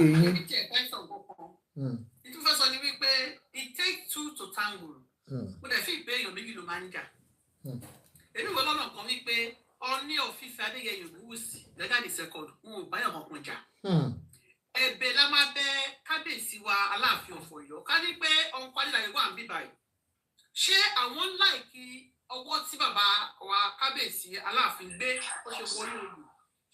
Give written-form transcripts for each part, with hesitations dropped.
ayé yín. Ìtú fẹ́ sọ ni wípé it takes two to tango. Mo dẹ̀ fi ìpè èèyàn méjì ló máa ń jà. Èmi wo lọ́nà kan wípé Ọọ̀ni ọ̀fíìsì Adéyẹyè Ògúnwùsì Lẹ́gàdì second ń ò báyọ̀ kankan jà. Ẹ̀bẹ̀ la máa bẹ kábíyèsí wa Aláàfin of Ọ̀yọ́ ká ní pé ọ̀hún Adéyẹyè wà ń bí báyìí. Ṣé àwọn láìkí ọwọ́ tí bàbá wa kábíyèsí Aláàfin gbé ó ṣe wọlé olù?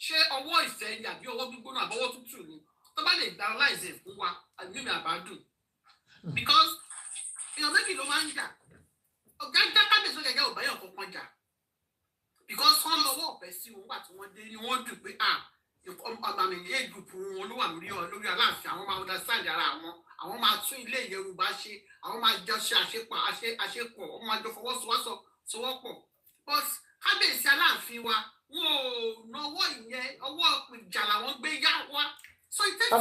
Ṣé ọwọ́ ìfẹ́ ni àbí ọwọ́ gbígbóná àbọ̀wọ́ tútù ni? Tó bá lè dá láìsẹ̀ fún wa àgbègbè àbádùn. Because èèyàn méjì ló máa ń jà. Ọ̀gá kábíyèsí ọ̀gá ò báyọ̀ kankan jà. Because wọ́n lọ́wọ́ ọ̀fẹ́ sí wọn nígbà tí wọ́n dé ni wọ́n dùn pé àmì ilé ìdùnkù wọn ló wà lórí Aláàfin, àwọn máa understand ara àwọn máa tún ilé Yorùbá ṣe, àwọn máa jọ ṣe àṣepọ̀, wọ́n máa jọ fọwọ́sowọ́pọ̀. But kábíyèsí Aláàfin wa wọn ò náwó ìyẹn, ọwọ́ ìjà làwọn gbé yá wá. So it takes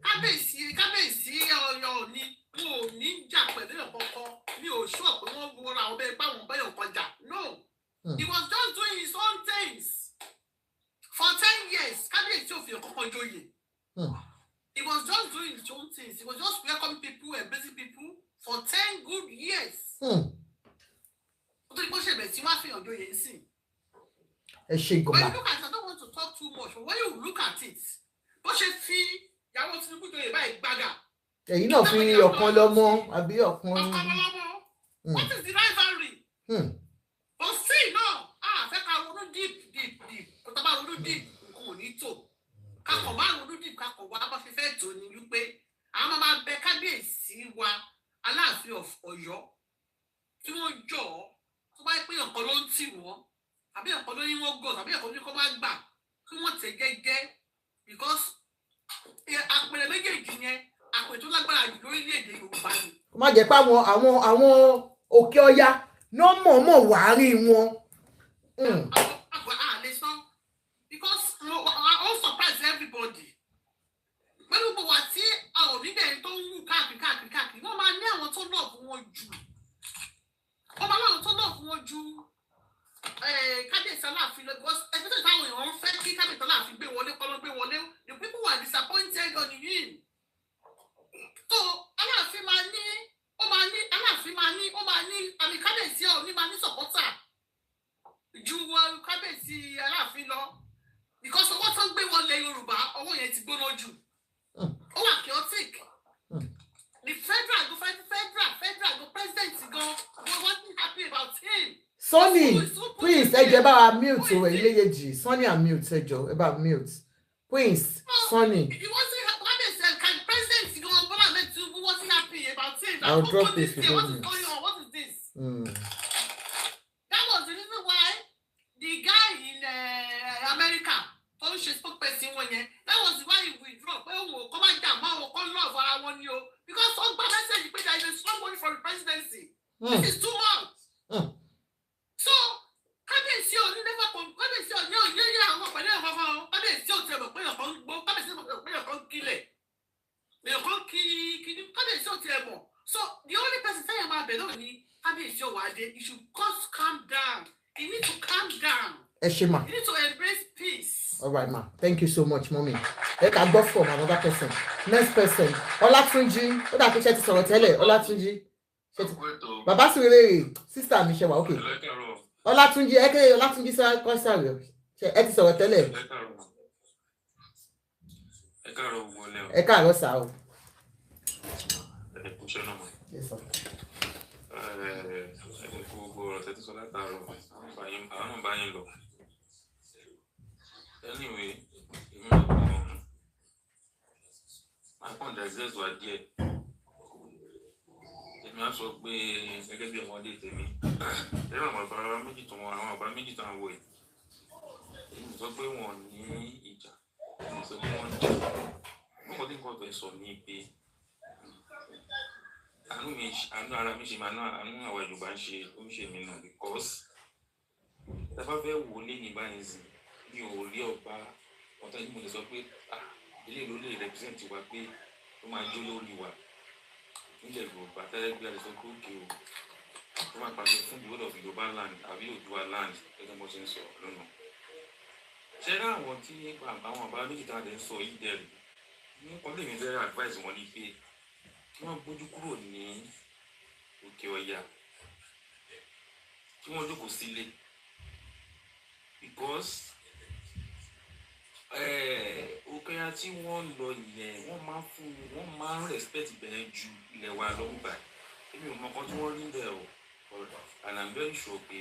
kábíyèsí Ọ̀yọ́ ni wọn ò ní jà pẹ̀lú ọ̀kọ̀ọ̀kan, mi ò sọ pé wọ́n wọra àwọn bẹ́ẹ̀ bá wọn bẹ́ẹ̀ ọ̀kan jà. No. He was just doing his own things. For 10 years, kábíyèsí ò fi ọ̀kọ̀ọ̀kan joyè. He was just doing his own things. He was just welcoming people, embracing people for 10 good years. Ó tó ní bó ṣe bẹ̀ tí wọ́n á fi hàn joyè sí. Ẹ ṣe gọ̀mà. When you look at it, I don't want to talk too much, but when you look at it, bó ṣe fi ìyàwó Tinubu joyè báyìí gbága. Ẹ̀yin náà fi ọ̀kan lọ́mọ àbí ọ̀kan. Ọ̀kan lọ́mọ. What is the rivalry? But see, no. Fẹ́ ká ronú deep. Kò tá bá ronú deep, nǹkan ò ní tò. Kakọ̀ bá ronú deep, kakọ̀ wá bá fi fẹ́ tò ní wípé àwọn máa bẹ kábíyèsí wa Aláàfin of Ọ̀yọ́ tí wọ́n jọ ọ́ tó bá pé ọ̀kan ló ń tì wọ́n àbí ọ̀kan ló ní wọ́n gọ̀ àbí ọ̀kan ló ní kó má gbà kí wọ́n tẹ̀ gẹ́gẹ́ because àpẹẹrẹ méjèèjì yẹn àpẹẹrẹ tó lágbára jù lórílẹ̀-èdè Yorùbá ni. Kó má jẹ́ pé àwọn òkè ọya náà mọ̀ọ́mọ̀ wàá rí wọn. Because I also surprise everybody. Pẹ̀lú gbogbo wa tí àwọn oníbẹ̀rẹ̀ tó ń wù káàkiri wọ́n máa ní àwọn tó náà fún wọn jù. Wọ́n máa láwọn tó náà fún wọn jù kábíyèsí Aláàfin lọ because especially táwọn èèyàn ń fẹ́ kí kábíyèsí Aláàfin gbé wọlé kọ́ ló gbé wọlé the people were disappointed on him. So Aláàfin máa ní àmì kábíyèsí Ọọ̀ni máa ní supporter ju kábíyèsí Aláàfin lọ because owó tó ń gbé wọlé Yorùbá owó yẹn ti gbóná jù ó wà chaotic the federal go president go wasn't happy about him. Sonny, please ẹ jẹ́ bá wa mute o Iléyèjì Sonny and mute ẹ jọ̀ọ́ ẹ bá mute please Sonny. He wasn't happy. President wasn't happy about him. I'll drop this. What is going on? What is this? That was the reason why the guy in America, spokesperson, that was why he withdrew. Come on down, love because all the message there is a strong money for the presidency. This is too much. So, kábíyèsí Ọọ̀ni never come. Kábíyèsí Ọọ̀ni àwọn pẹ̀lú ẹ̀fọ́fọ́. Kábíyèsí Ọọ̀ni tẹ̀mọ̀ pé ọ̀kan gbó. Kábíyèsí Ọọ̀ni pé ọ̀kan kílẹ̀. Ọ̀kan kí kábíyèsí Ọọ̀ni tẹ̀mọ̀. So, the only person saying about Benin ni kábíyèsí Ọọ̀ni, you should just calm down. You need to calm down. Eshima. You need to embrace peace. All right, ma. Thank you so much, mommy. Let us go from another person. Next person. Olatunji. Ó dà pé ṣé ti sọ̀rọ̀ tẹ́lẹ̀. Olatunji. Bàbá Sùwérè. Sister mi ṣe wà okay. Olatunji, Olatunji sọ kọ́ sáré. Ẹ ti sọ̀rọ̀ tẹ́lẹ̀. Ẹ káàárọ̀ sá o. Yes, sir. Anyway, my point address was there. Èmi á sọ pé gẹ́gẹ́ bí ọmọdé tèmi. Ẹ̀rọ àwọn bàbá méjì tó wọn, àwọn bàbá méjì tó ń wò yìí. Èmi sọ pé wọ́n ní ìjà. Èmi sọ pé wọ́n jà. Mo tí nǹkan tó sọ ní pé àánú ara mi ṣe máa ná àánú àwọn Yorùbá ń ṣe ó ń ṣe mí náà because tá bá fẹ́ wò lé ní báyìí sí mi ò rí ọba ọ̀tá yìí mo lè sọ pé ilé ìlú lè represent wa pé ó máa jó lórí wa nílẹ̀ Yorùbá tẹ́lẹ̀ gbé àlẹ́ sọ pé òkè o ó máa pàṣẹ fún the whole of Yorùbá land àbí Oòduà land gẹ́gẹ́ bó ṣe ń sọ lọ́nà. Ṣé rá àwọn tí àwọn àbá méjì tá a lè sọ yìí dẹ̀rẹ̀ mo kọ́ lè mi fẹ́ advice wọn ni pé kí wọ́n gbójú kúrò ní òkè ọ̀yà kí wọ́n jókòó sílé because òkè ọ̀yà tí wọ́n lọ yẹn wọ́n máa ń respect bẹ̀rẹ̀ ju ilẹ̀ wa lọ gbà èmi ò mọ nǹkan tí wọ́n rí bẹ́ẹ̀ o and I'm very sure pé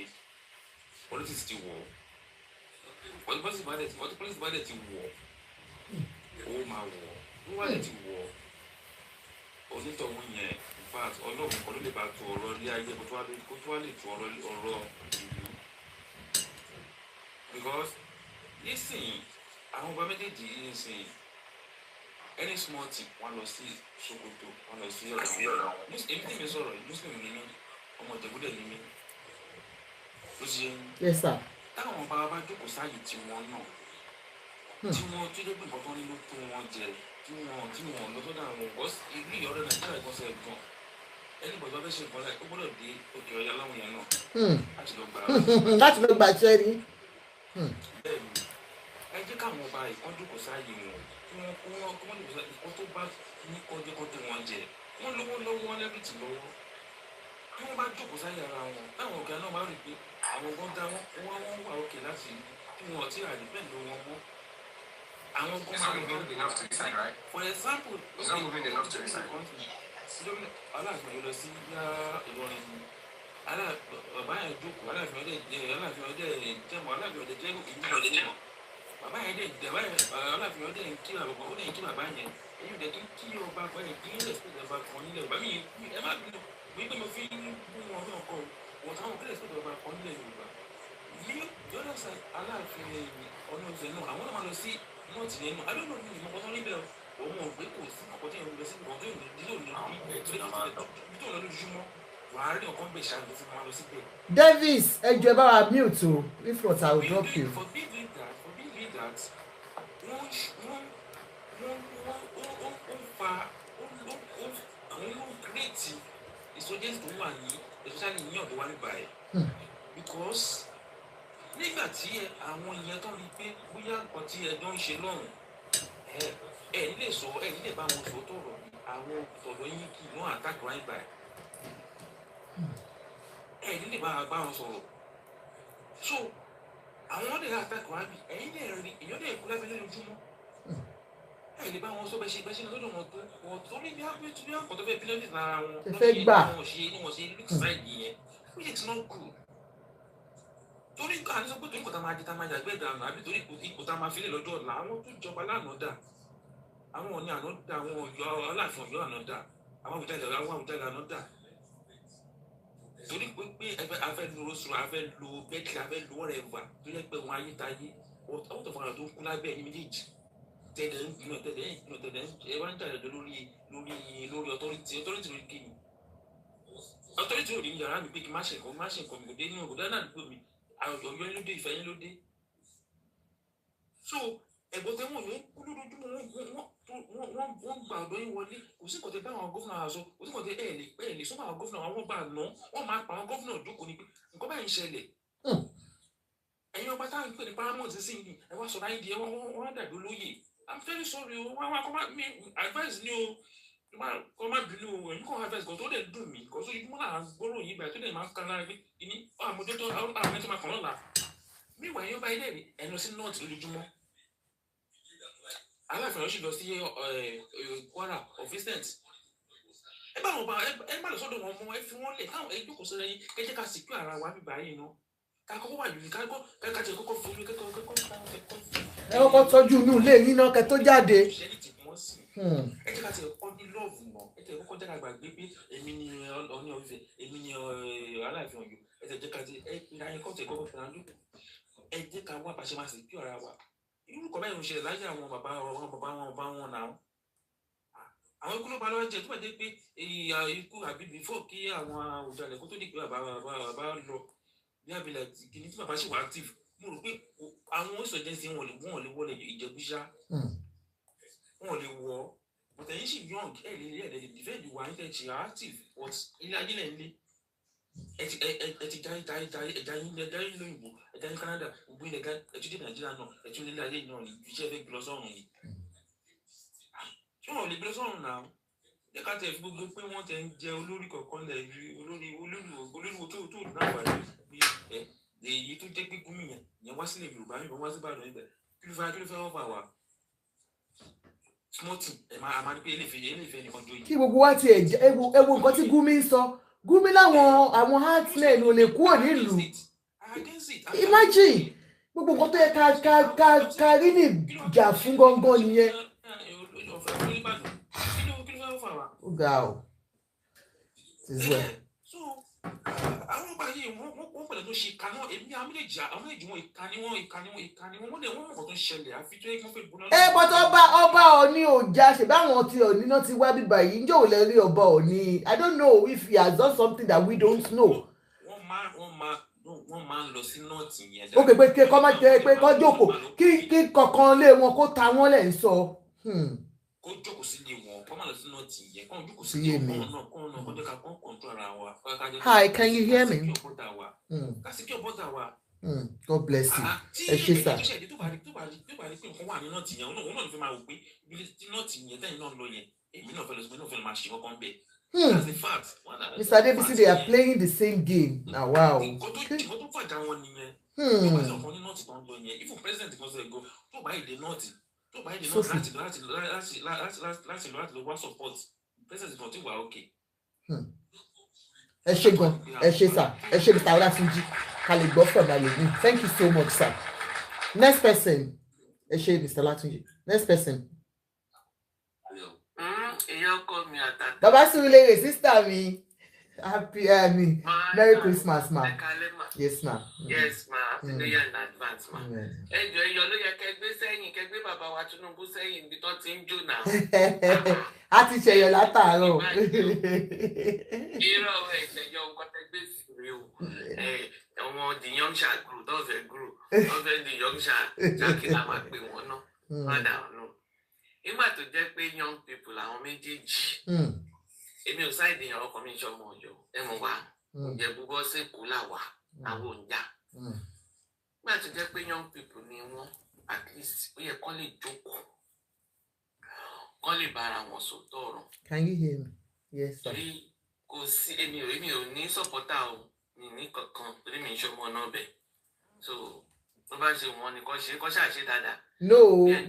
politics ti wọ̀ ọ́ politics bá dẹ̀ ti wọ̀ ó máa wọ̀ ó wà dẹ̀ ti wọ̀ onítọ̀hún yẹn in fact ọlọ́run kan ló lè bá tu ọ̀rọ̀ ilé ayé kó tó wá lè tu ọ̀rọ̀ ìlú because nísìnyí àwọn ọba méjèèjì yìí nísìnyí any small thing wọn lọ sí Sokoto wọn lọ sí ọ̀dọ̀ èmi tí mi sọ̀rọ̀ muslim ni mí ọmọ ìjẹ̀búdẹ̀ ni mí ló ṣe yes sir táwọn ọba bá jókòó sáàyè tí wọn náà tí wọn tó dé pé nǹkan tó ní ló tó wọn jẹ tí wọn lọ sọ́dọ̀ àwọn bọ́s ìlú ìyọ̀rẹ́ Nàìjíríà ìgbọ̀nsẹ̀ gan ẹni bọ̀dọ̀ fẹ́ ṣe nǹkan láì ó gbọ́dọ̀ dé òkè ọ̀yà láwọn yẹn náà láti lọ gbà ṣẹ́ rí. bẹ́ẹ̀ ni ẹ jẹ́ káwọn ọba ìkan jókòó sáàyè wọn kí wọ́n lè bọ́sẹ̀ ìkan tó bá ní kọ́jọ́kọ́ tó wọn jẹ wọ́n lówó lọ́wọ́ wọn lẹ́bìtì lọ́wọ́ bí wọ́n bá jókòó sáàyè ara wọn táwọn ọ̀gá náà bá rí pé àwọn ọgbọ́n dá wọ́n wà òkè láti kí wọ́n ti àdìpẹ́ lọ wọn mọ́ àwọn ọgbọ́n máa ń lọ for example Alaafin yóò lọ sí yá Ìlọrin bàbá yẹn jókòó Alaafin ọdẹ jẹmọ Alaafin ọdẹ jẹ ìlú ọdẹ bàbá yẹn dẹ Alaafin ọdẹ ń kí bàbá yẹn èyí dẹ kí ọba pẹ kí ń respect ọba kan nílẹ̀ Yorùbá mi ẹ má bínú mi pé mo fi ń bú wọn náà kọ wọn táwọn kí respect ọba kan nílẹ̀ Yorùbá ní yọdọ sẹ Alaafin ọ̀nà ọ̀sẹ̀ náà àwọn náà máa lọ sí nọ́ọ̀tì yẹn náà adóòlù ní ìmọ̀ kan níbẹ̀ òun ò gbé kò sí ọkọ̀ tí èèyàn lọ sí ìgbọ̀n tó yòó nílò ní tó lọ lójúmọ́ wàá rí ọkọ̀ gbé ṣáàjú fún wọn lọ síbẹ̀. Davis ẹjọ ẹ bá wa mute o if not I will drop you. for being that wọ́n fa àwọn create insurgency tó wà ní especially ní ọ̀dọ̀ wa nígbà ẹ̀ because nígbà tí àwọn èèyàn tó rí pé bóyá nǹkan tí ẹjọ́ ń ṣe lọ́rùn ẹ nílé bá wọn sọ tọ̀rọ̀ àwọn ọ̀dọ́ yín kì í wọ́n attack right by ẹ nílé bá wọn sọ̀rọ̀ so àwọn ọ̀dẹ̀ attack right by ẹ̀yin lè rí èèyàn lè kú lábẹ́ lójoojúmọ́ ẹ lè bá wọn sọ bẹ́ẹ̀ ṣe lọ́dọ̀ wọn tó ní bí àpò tó fẹ́ bílíọ̀nù lára wọn fẹ́ gbà wọ́n ṣe look side yẹn which is not good torí nǹkan àti sọ pé torí kò tá máa di tá máa yàgbẹ́ ìdànù àbí torí ipò tá máa fi lè lọ́jọ́ ọ̀la àwọn tó jọba lánàá dà àwọn Ọọ̀ni àná dà àwọn Ọ̀yọ́ Aláàfin Ọ̀yọ́ àná dà àwọn Àwùjalẹ̀ àná dà torí pé afẹ́ lo rosùn afẹ́ lo bẹ́ẹ̀kì afẹ́ lo wọ́rẹ̀ẹ̀fà tó yẹ pé wọn ayé ta yé ọ̀tọ̀ fún àwọn tó ń kú lábẹ́ ẹni méjèèjì tẹ̀lé ń gbìnà ẹ wá ń jà lọ́dọ̀ lórí ọtọ́rìtì lórí kéyìn ọtọ́rìtì ò ní yàrá mi pé kí má ṣe nǹkan mi kò dé ní òkúta náà dúró mi Ọ̀yọ́ ló dé Ifẹ̀ yín ló dé so ẹ̀gbọ́n tẹ wọ́n yóò kú lójoojúmọ́ wọ́n gba ọ̀dọ́ yín wọlé kò sí kọ̀tẹ́ bá àwọn gómìnà àṣọ kò sí kọ̀tẹ́ ẹ̀ lè sọ́mọ́ àwọn gómìnà àwọn bá ná wọ́n máa pa àwọn gómìnà jókòó ni pé nǹkan báyìí ń ṣẹlẹ̀ ẹ̀yin ọba táwọn ń pè ní paramount sí ni ẹ wá sọ̀rọ̀ ayé di ẹ wọ́n dàgbé lóye I'm very sorry o wọ́n kọ́ máa mi advice ni o kọ́ máa bínú o èmi kọ́ advice kan tó dẹ̀ dùn mí kọ́ sórí mọ́ náà gbọ́rọ̀ yìí báyìí tó dẹ̀ máa ń kan lára pé ìní àmójútó àwọn ẹ̀tọ́ máa kàn lọ́la mí ìwà yẹn bá ilé rí ẹnu sí north lójoojúmọ́ Aláàfin ọ̀ṣì lọ sí Kwara of Eastern ẹ bá wọn bá ẹ má lọ sọ́dọ̀ wọn mọ́ ẹ fi wọ́n lẹ̀ káwọn ẹ jókòó sọ́dọ̀ yín ẹ jẹ́ ká secure ara wa bíbá yìí ná ká kọ́kọ́ wà yìí ká jẹ́ kọ́kọ́ fún mi kẹ́kọ̀ọ́ ẹ kọ́kọ́ tọ́jú inú ilé yín náà kẹ́ tó jáde. ẹ jẹ́ ká tiẹ̀ kọ́ ní lọ́ọ̀fù náà ẹ jẹ́ kọ́kọ́ jẹ́ ká gbàgbé pé èmi ni Ọọ̀ni of Ifẹ̀ èmi ni Aláàfin Ọ̀yọ́ ẹ jẹ́ ká ti ẹ ìlànà ẹ̀kọ́ tẹ̀ kọ́kọ́ fẹ́ràn lóko ẹ jẹ́ ká wá bàṣẹ máa secure ara wa irú kọ́ báyìí ń ṣẹlẹ̀ láyé àwọn bàbá wọn náà àwọn ikú ló bá lọ́wọ́ jẹ tó bá dé pé ikú àbí before kí àwọn Àwùjalẹ̀ kó tó di pé bàbá lọ bí abilẹ̀ kìíní tí bàbá ṣì wà active mo rò pé àwọn insurgency wọn lè wọlé Ìjẹ̀bú-Ṣá wọn lè wọ but ẹ̀yin ṣì young ẹ̀ lè defend wà ní tẹ̀sí active but ilé ayé lẹ̀ ń lé ẹ ti ẹja yín lóyìnbó ẹja yín Canada gbogbo ilẹ̀ ẹ ti dé Nàìjíríà náà ẹ tún nílé ayé náà ní iṣẹ́ fẹ́ gbọ́ sọ́run ni lè gbé sọ̀rọ̀ náà jẹ́ ká tẹ̀ fi gbogbo pé wọ́n tẹ̀ ń jẹ olórí kọ̀ọ̀kan lẹ̀ olórí tó náà wà ní èyí tó jẹ́ pé gómìnà yẹn wá sílẹ̀ Yorùbá yìí wá sí Ìbàdàn ibẹ̀ kí ló fẹ́ wọ́n fà wá smọ́tì ẹ̀ máa ní pé eléfẹ́ nìkan jó yìí. Kí gbogbo wa ti ewu nǹkan tí Gumi ń sọ Gumi láwọn àwọn heartmen ò lè kúrò nílùú imagine gbogbo nǹkan tó yẹ ká rí ní ìjà fún gangan nìyẹn. Ó ga ọ́ àwọn ọba yìí wọ́n pẹ̀lú tó ṣe ìka náà èmi àwọn méjì wọn ìka ni wọ́n wọ́n mọ̀ nǹkan tó ń ṣẹlẹ̀ àfi tó yẹ kí wọ́n fẹ́ gbóná. But ọba Ọọ̀ni ò já ṣe báwọn ti Ọọ̀ni náà ti wá bíbá yìí ǹjẹ́ ò lè rí ọba Ọọ̀ni I don't know if he has done something that we don't know. wọ́n máa ń lọ sí nọ́ọ̀tì yẹn. ó pè pé kọ́ máa jẹ́ pé kọ́ jókòó kí kankan lé wọn kó ta wọ́n lẹ̀ ń sọ. kó jókòó sílé wọn kó máa lọ sí nọ́ọ̀tì yẹn kó jókòó sílé wọn náà kó jẹ́ ká kọ́ńtò ara wa. Hi, can you hear me? Kásìkí ọ̀bọ̀dà wa. God bless you. Ẹ ṣé sà. tó bá rí pé nǹkan wà ní nọ́ọ̀tì yẹn òun náà ló fẹ́ máa wò pé ibi tí nọ́ọ̀tì yẹn tẹ́yìn náà lọ yẹn èmi náà fẹ́ máa ṣe kọ́kọ́ ń bẹ̀. That's the fact. Mr. Adebisi, they are playing the same game. Now, wow. Even president goes there go. To buy the naughty. Support. President is not okay. Ẹ ṣé gan, ẹ ṣé sir, ẹ ṣé Mr. Olatunji. Kale gbọ́ from Alaafin. Thank you so much, sir. Next person. Ẹ ṣé Mr. Olatunji. Next person. Baba Surulere, sister mi. Happy Merry Christmas, ma. Yes, ma. Yes, ma. Happy New Year in advance, ma. Ẹjọ́ iyọ̀ ló yẹ kẹgbẹ́ sẹ́yìn kẹgbẹ́ bàbá wa Tinubu sẹ́yìn ibi tó ti ń jó náà. A ti ṣẹyọ látàárọ̀. Irọ́ ìṣẹ̀yọ nǹkan tẹgbẹ́ sí rí o. Ọmọ the young child group tó fẹ́ group tó fẹ́ the young child jákèjá máa pè wọ́n náà. Rádà ọ̀nà. Nígbà tó jẹ́ pé young people àwọn méjèèjì èmi ò sáìdì ìyàwó kan mi ń ṣọmọ Ọ̀yọ́ ẹ mọ̀ wá ǹjẹ́ búbọ́ sí èkó làwà àwọn òǹjà nígbà tó jẹ́ pé young people ni wọ́n at least ó yẹ kán lè jókòó kán lè bára wọn sòótọ́ ọ̀rọ̀. Can you hear me? Yes, sir. Torí kò sí èmi ò ní sọ́pọ́tà o mi ní kankan torí mi ń ṣọmọ náà bẹ̀ so tó bá ṣe wọn ni kò ṣàṣe dáadáa. No,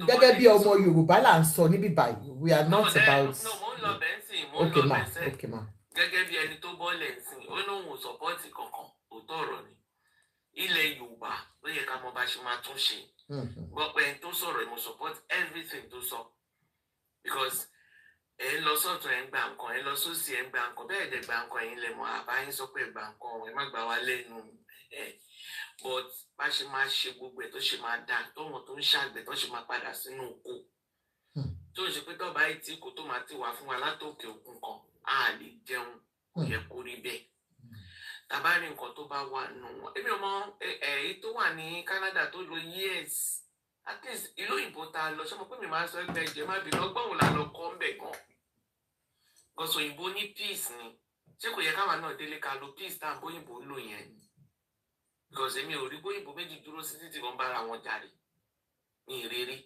gẹ́gẹ́ bí ọmọ Yorùbá là ń sọ níbí báyìí we are not about. No, mo ń lọ bẹ́ẹ̀ sìn mo ń Okay, lọ ma. bẹ́ẹ̀ sìn Okay, ma. gẹ́gẹ́ bí ẹni tó bọ́ọ̀lẹ̀ sìn ó lóun ò sọ́pọ́ọ̀tì kankan òótọ́ ọ̀rọ̀ ni ilẹ̀ Yorùbá ló yẹ ká mọ bá ṣe máa tún ṣe gbọ́ pé ẹni tó sọ̀rọ̀ mo support everything tó sọ because ẹ lọ sọ́tún ẹ ń gba nǹkan ẹ lọ sósì ẹ ń gba nǹkan bẹ́ẹ̀ dẹ̀ gba nǹkan ẹ̀yin lẹ̀ mọ́ àbáyín sọ pé gba nǹkan ẹ má gbà wá lẹ́nu but bá ṣe máa ṣe gbogbo ẹ̀ tó ṣe máa dá tọ́wọ́n tó ń ṣàgbẹ̀ tó ṣe máa padà sínú oko tó ń ṣe pé tọ́ba yìí tí kò tó máa ti wà fún wa látòkè òkun kan á lè jẹun kò yẹ kó rí bẹ́ẹ̀ tàbá rí nǹkan tó bá wà nù wọn èmi ò mọ èyí tó wà ní Canada tó lo years at least ìlú òyìnbó tá a lọ ṣé mo pé mi máa sọ ẹgbẹ́ ìjẹ́ má bínú ọgbọ́n òun là lọ kọ́ ń bẹ̀ gan gọ́sọ̀ òyìnbó ní peace ni ṣé kò yẹ káwa náà délé ká lo peace tá à ń bóyìnbó lò yẹn ni because èmi ò rí bóyìnbó méjì dúró sí títí kan bára wọn jàre ní ìrírí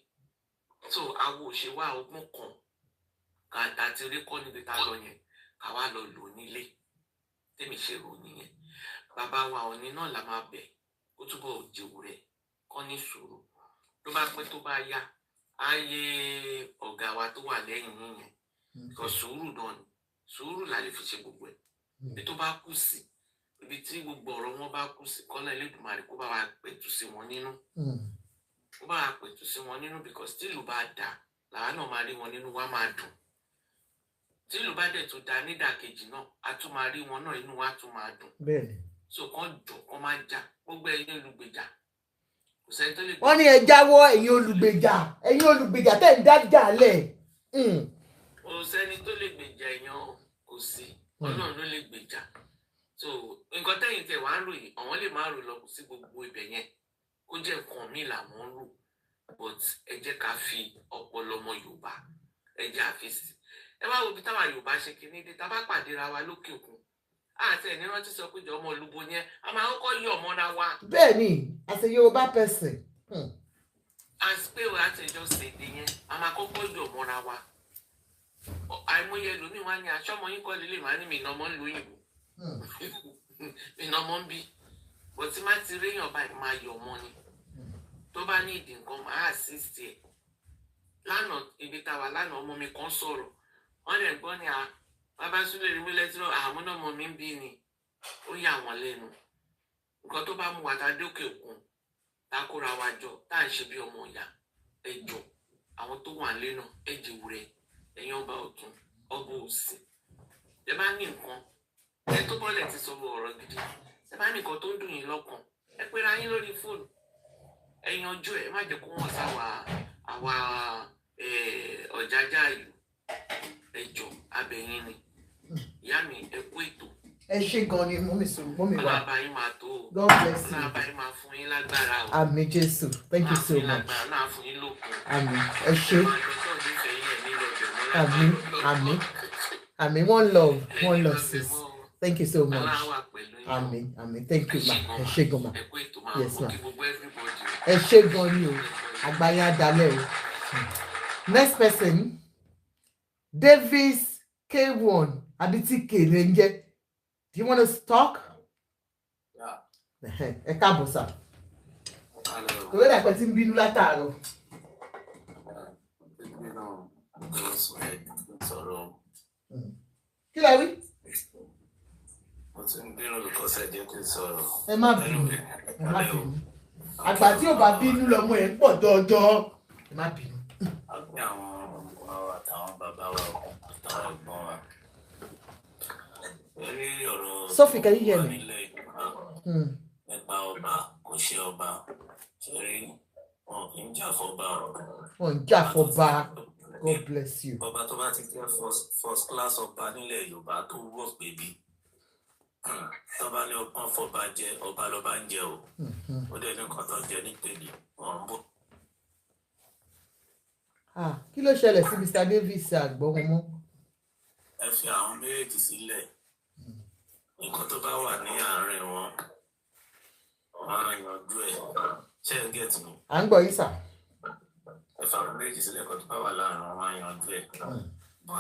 so àwọn òṣèwà ọgbọ́n kan kàtà tí orí kọ́ níbi tá a lọ yẹn káwa lọ lò nílé tèmi ṣe rò nìyẹn bàbá wa Ọọ̀ni náà la máa bẹ̀ kó túbọ̀ jẹ́wọ́ rẹ̀ kọ́ ní sùúrù tó bá pẹ́ tó bá yá ayé ọ̀gá wa tó wà lẹ́yìn yìnyẹn kò sùúrù náà ni sùúrù la lè fi ṣe gbogbo ẹ̀ bí tó bá kù sí ibi tí gbogbo ọ̀rọ̀ wọn bá kù sí kọ́lá Elédùmarè kó bá wa pẹ̀tù sí wọn nínú kó bá wa pẹ̀tù sí wọn nínú because tílù bá dà làwa náà máa rí wọn nínú wa máa dùn tílù bá dẹ̀ tó dà nídàkejì náà a tún máa rí wọn náà inú wa tún máa dùn so kàn jọ kàn máa jà gbogbo ẹ̀yin olùgbèjà kò sẹ́ni tó lè. wọ́n ní ẹ jáwọ́ ẹ̀yin olùgbèjà tẹ̀ ń dájà lẹ̀. kò sẹ́ni tó lè gbèjà èèyàn kò sí Ọlọ́run ló lè gbèjà so nǹkan tẹ́yìn tẹ̀ wá ń rò yìí àwọn lè má rò lọ sí gbogbo ibẹ̀ yẹn kó jẹ́ nǹkan míì làwọn ń rò but ẹ jẹ́ ká fi ọpọlọ ọmọ Yorùbá ẹ jẹ́ àfíìsì ẹ wá wo bí táwa Yorùbá ṣe kìíní dé tá a bá pàdé ra wa lókè òkun àti ẹni rántí sọ pé ọmọ olúbo yẹn a máa kọ́kọ́ yọ ọmọ ra wa. bẹ́ẹ̀ni as a Yorùbá person. as pé o àti ìjọ ṣèdè yẹn a máa kọ́kọ́ yọ ọmọ ra wa àìmọye ẹlòmíì wá ní aṣọ́mọ yín kọ́ lélẹ̀ máa ní mi ìnà ọmọ ń lo òyìnbó ìnà ọmọ ń bí bó ti má ti réyàn báyìí máa yọ ọmọ ni tó bá ní ìdí nǹkan máa assist ẹ̀ lánàá ibi táwa lánàá ọmọ mi kan sọ̀rọ̀ wọ́n lè gbọ́ ní bàbá Súlè rí mi lẹ́tírọ̀ àmọ́ náà ọmọ mi ń bí ni ó yà wọ́n lẹ́nu nǹkan tó bá mú wa tá dókè òkun tá kóra wa jọ tá à ń ṣe bí ọmọ ìyá ẹjọ́ àwọn tó wà lé náà ẹjẹ wúrẹ ẹ̀yin ọba ọ̀tún ọba òsì ẹ bá ní nǹkan ẹ tó bọ́lẹ̀ ti sọ ọ̀rọ̀ gidi ẹ bá ní nǹkan tó ń dùn yín lọ́kàn ẹ pera yín lórí fóònù ẹ yanjú ẹ má jẹ́ kó wọ́n sáwà àwa ọ̀jájá ìlú ẹjọ́ abẹ́yìn ni ìyá mi ẹ kú ètò. Ẹ ṣé gan ni mọ́mí wa. Ọlọ́ba yín máa tó. God bless you. Ọlọ́ba yín máa fún yín lágbára o. Àmín Jésù. Thank you so much. Náà fún yín lókun. Àmín. Ẹ ṣé. Àmín. Àmín. Àmín. One love sis. Thank you so much. Àmín. Àmín. Thank you ma. Ẹ ṣé gan ma. Yes ma. Ẹ ṣé gan ni o. Àgbáyé adalẹ̀ o. Next person, Davis K1 Aditi K. Do you want to talk? Yeah. Ẹ káàbọ̀ sà. Kò lè dàpẹ́ tí ń bínú látàárọ̀. Kí lẹ wí? Ẹ má bínú. Ẹ má bínú. Àgbà tí ò bá bínú lọ́mọ ẹ̀ ń pọ̀ jọjọ. Ẹ má bínú. Sophie, can you hear me? Nípa ọba kò ṣe ọba ṣeré wọn kì í jà fọba. Wọn ń jà fọba. God bless you. Ọba tó bá ti jẹ́ first class ọba nílẹ̀ Yorùbá tó wọ́ pèbí. Tọ́ba ní ọgbọ́n fọba jẹ ọba lọ́ba ń jẹ o. Ó dẹ̀ ní nǹkan tó jẹ ní pèbí wọn ń bọ̀. Kí ló ṣẹlẹ̀ sí Mr. Davis àgbọ̀n mọ́? Ẹ fi àwọn méjèèjì sílẹ̀. Nǹkan tó bá wà ní àárín wọn á yanjú ẹ̀. Ṣé ẹ gẹ̀tì mi? À ń gbọ́ yín sà. Ẹ fa àwọn méjì sílẹ̀ kan tó bá wà láàárín wọn á yanjú ẹ̀.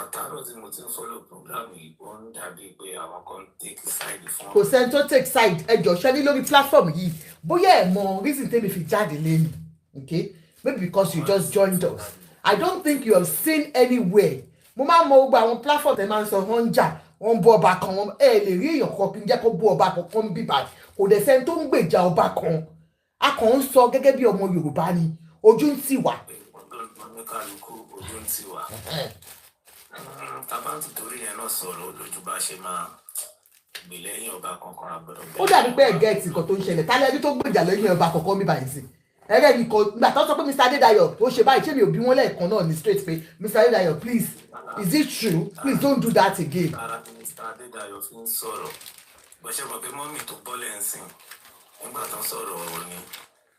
Àtàrọ̀ tí mo ti ń follow program yìí ó ń dàbí pé àwọn kan take side fún. Kò sẹ́ni tó take side ẹjọ́ ṣẹ́ ní lórí platform yìí bóyá ẹ̀ mọ reason tẹ́mi fi jáde lẹ́nu okay maybe because you just joined us. I don't think you have seen anywhere. Mo máa mọ gbogbo àwọn platform tẹ́ máa ń sọ wọ́n ń jà wọ́n ń bú ọba kan wọn ẹ lè rí èèyàn kan kí n jẹ́ kó bú ọba kankan bí báyìí kò dẹ̀ sẹ́ni tó ń gbèjà ọba kan a kàn ń sọ gẹ́gẹ́ bí ọmọ Yorùbá ni ojú ń tì wá. Ojú ń tì wá. Tàbá ti torí yẹn náà sọ̀rọ̀ lójú bá ṣe máa gbè lẹ́yìn ọba kankan àgbọ̀dọ̀. Ó dàbí pé ẹ̀gẹ́ ẹ̀tì kan tó ń ṣẹlẹ̀ tálẹ́ ẹni tó gbèjà lẹ́yìn ọba kankan bí báyìí sí. Ẹ̀rẹ́ mi kò gbà tó sọ pé Mr. Adédayọ̀ tó ṣe báyìí ṣé mi ò bí wọ́n lẹ́ẹ̀kan náà ní straight pé Mr. Adédayọ̀ please is it true please don't do that again. Ara Mr. Adédayọ̀ fi ń sọ̀rọ̀ bọ́sẹ̀ mọ̀ pé mọ́mì tó bọ́lẹ̀ ń sìn nígbà tó ń sọ̀rọ̀ ọ̀rọ̀ ni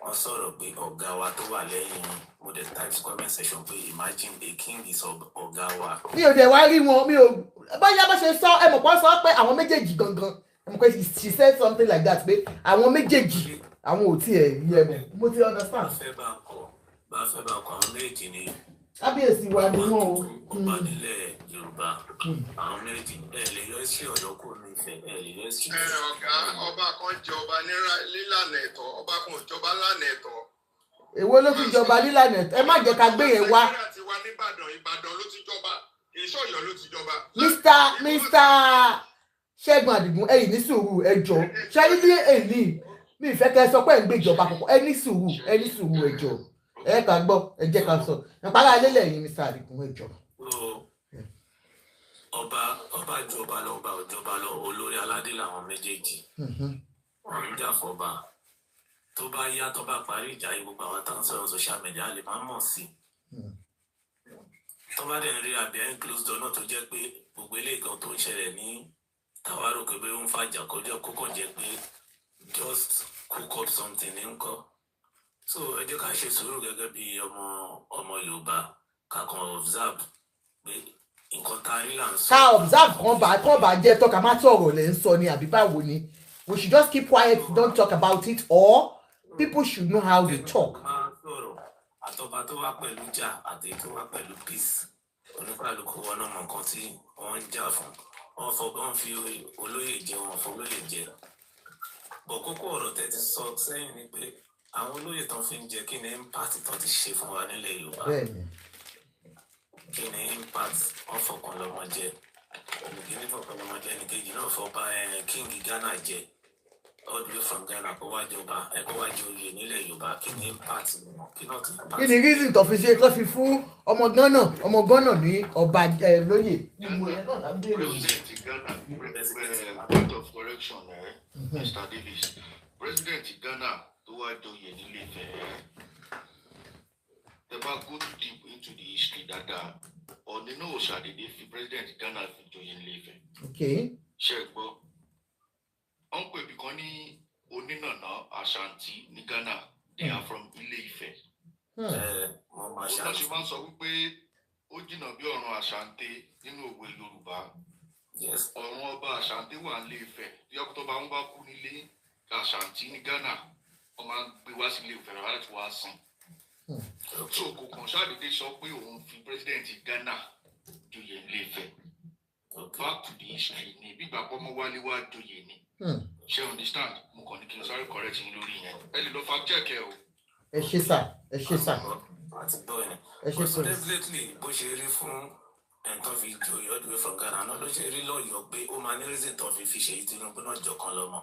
wọ́n sọ̀rọ̀ pé ọ̀gá wa tó wà lẹ́yìn model types comment section pé imagine a king is ọ̀gá wa. Mi ò dẹ̀ wá rí wọn mi ò báyà bá ṣe sọ ẹ mọ̀ pé sọ pé àwọn méjèèjì gangan ẹ mọ̀ pé she said something like that pé àwọn méjèèjì àwọn ò tí ẹ yẹ mọ̀ mo ti understand. bá fẹ́ bá kọ àwọn méjì ni. Kábíyèsí wa ni wọn o. Ọba nílẹ̀ Yorùbá àwọn méjì ẹ lè yọ sí Ọ̀yọ́ kò ní ìfẹ́ ẹ lè yọ sí. Ọ̀gá ọba kan jọba nílànà ẹ̀tọ́ ọba kan ò jọba lánà ẹ̀tọ́. Èwo ló fi jọba nílànà ẹ̀tọ́ ẹ má jẹ́ ká gbé yẹn wá. Nàìjíríà ti wá ní Ìbàdàn ló ti jọba kì í ṣe Ọ̀yọ́ ló ti jọba. Mr. Ṣẹ́gun Àdìgún ẹ̀yin ní sùúrù ẹ jọ̀ọ́ ṣe ní èyí mi ìfẹ́ kẹ́ sọ pé ẹ̀ ń gbé ìjọba kankan ẹ ní sùúrù ẹ jọ̀ọ́ ẹ ká gbọ́ ẹ jẹ́ ká sọ nípàrà lélẹ̀ yìí Mr. Àdìgún ẹ jọ̀ọ́. Ọba jọba lọ ọba òjọba lọ olórí aládé làwọn méjèèjì wọn ń jà fọba tó bá yá tó bá parí ìjà yìí gbogbo àwọn táwọn sọ̀rọ̀ social media lè má mọ̀ sí tó bá dẹ̀ ń rí abẹ́ close door náà tó jẹ́ pé gbogbo eléyìí kan tó ń ṣẹlẹ̀ ní tàwárò pé ó ń fàjà kọjá kókò jẹ́ pé just cook up something ní nǹkan so ẹ jẹ́ ká ṣe sùúrù gẹ́gẹ́ bí ọmọ Yorùbá ká kàn observe pé nǹkan tá a rí là ń sọ. ká observe kàn bá jẹ́ tọ́ka má sọ̀rọ̀ lẹ́ ń sọ ni àbí báwo ni we should just keep quiet don't talk about it or people should know how to talk. àtọ́ba tó wá pẹ̀lú jà àti tó wá pẹ̀lú peace oníkàlùkù wọn náà mọ nǹkan tí wọ́n ń jà fún wọ́n fi olóyè jẹ wọn fún olóyè jẹ bọ̀ kókó ọ̀rọ̀ tẹ́ ti sọ sẹ́yìn ni pé àwọn olóyè tán fi ń jẹ kí ni impact tán ti ṣe fún wa nílẹ̀ Yorùbá kí ni impact wọ́n fọkàn lọ́mọ jẹ ẹnìkíní fọkàn lọ́mọ jẹ ẹnìkejì náà fọba king Ghana jẹ all the way from Ghana kó wá jọba ẹ̀kọ́ wá jẹ oyè nílẹ̀ Yorùbá kí ni impact kí náà ti impact. kí ni reason tó fi ṣe tó fi fún ọmọ Ghana ní ọba lóyè. Point of correction, Mr. Davis. President Ghana tó wá joyè nílé Ifẹ̀. They go deep into the history dáadáa. Ọ̀ní náà ò ṣàdédé fi President Ghana fi joyè nílé Ifẹ̀. Ṣé ẹ gbọ́? Wọ́n pè bí kan ní onínàná Ashanti ní Ghana. They are from Ilé Ifẹ̀. Wọ́n ṣe máa ń sọ wípé ó jìnnà bí ọ̀run Ashanti nínú òwe Yorùbá. Ọ̀run ọba Ashanti wà nílé Ifẹ̀. Tí ọkọ̀ tó bá ń bá kú nílé Ashanti ní Ghana, wọ́n máa ń gbé wá sí Ilé Ifẹ̀ rẹ̀ láti wá sìn. So kò kàn ṣàdédé sọ pé òun fi President Ghana joyè nílé Ifẹ̀. Back to the history ni gbígbà pọ́nmọ́ wálé wá joyè ni. Ṣé understand? Mo kàn ní kí n sáré correct yín lórí yẹn. Ẹ lè lọ fact check ẹ o. Ẹ ṣé sà. Àti gbọ́ ẹ̀ definitely bó ṣe rí fún ẹ̀ńtọ́ fi joyè all the way from Ghana náà ló ṣe rí lọ́yọ̀ọ́ pé ó máa ní reason tó fi ṣe Tinubu náà jọ̀kan lọ́mọ.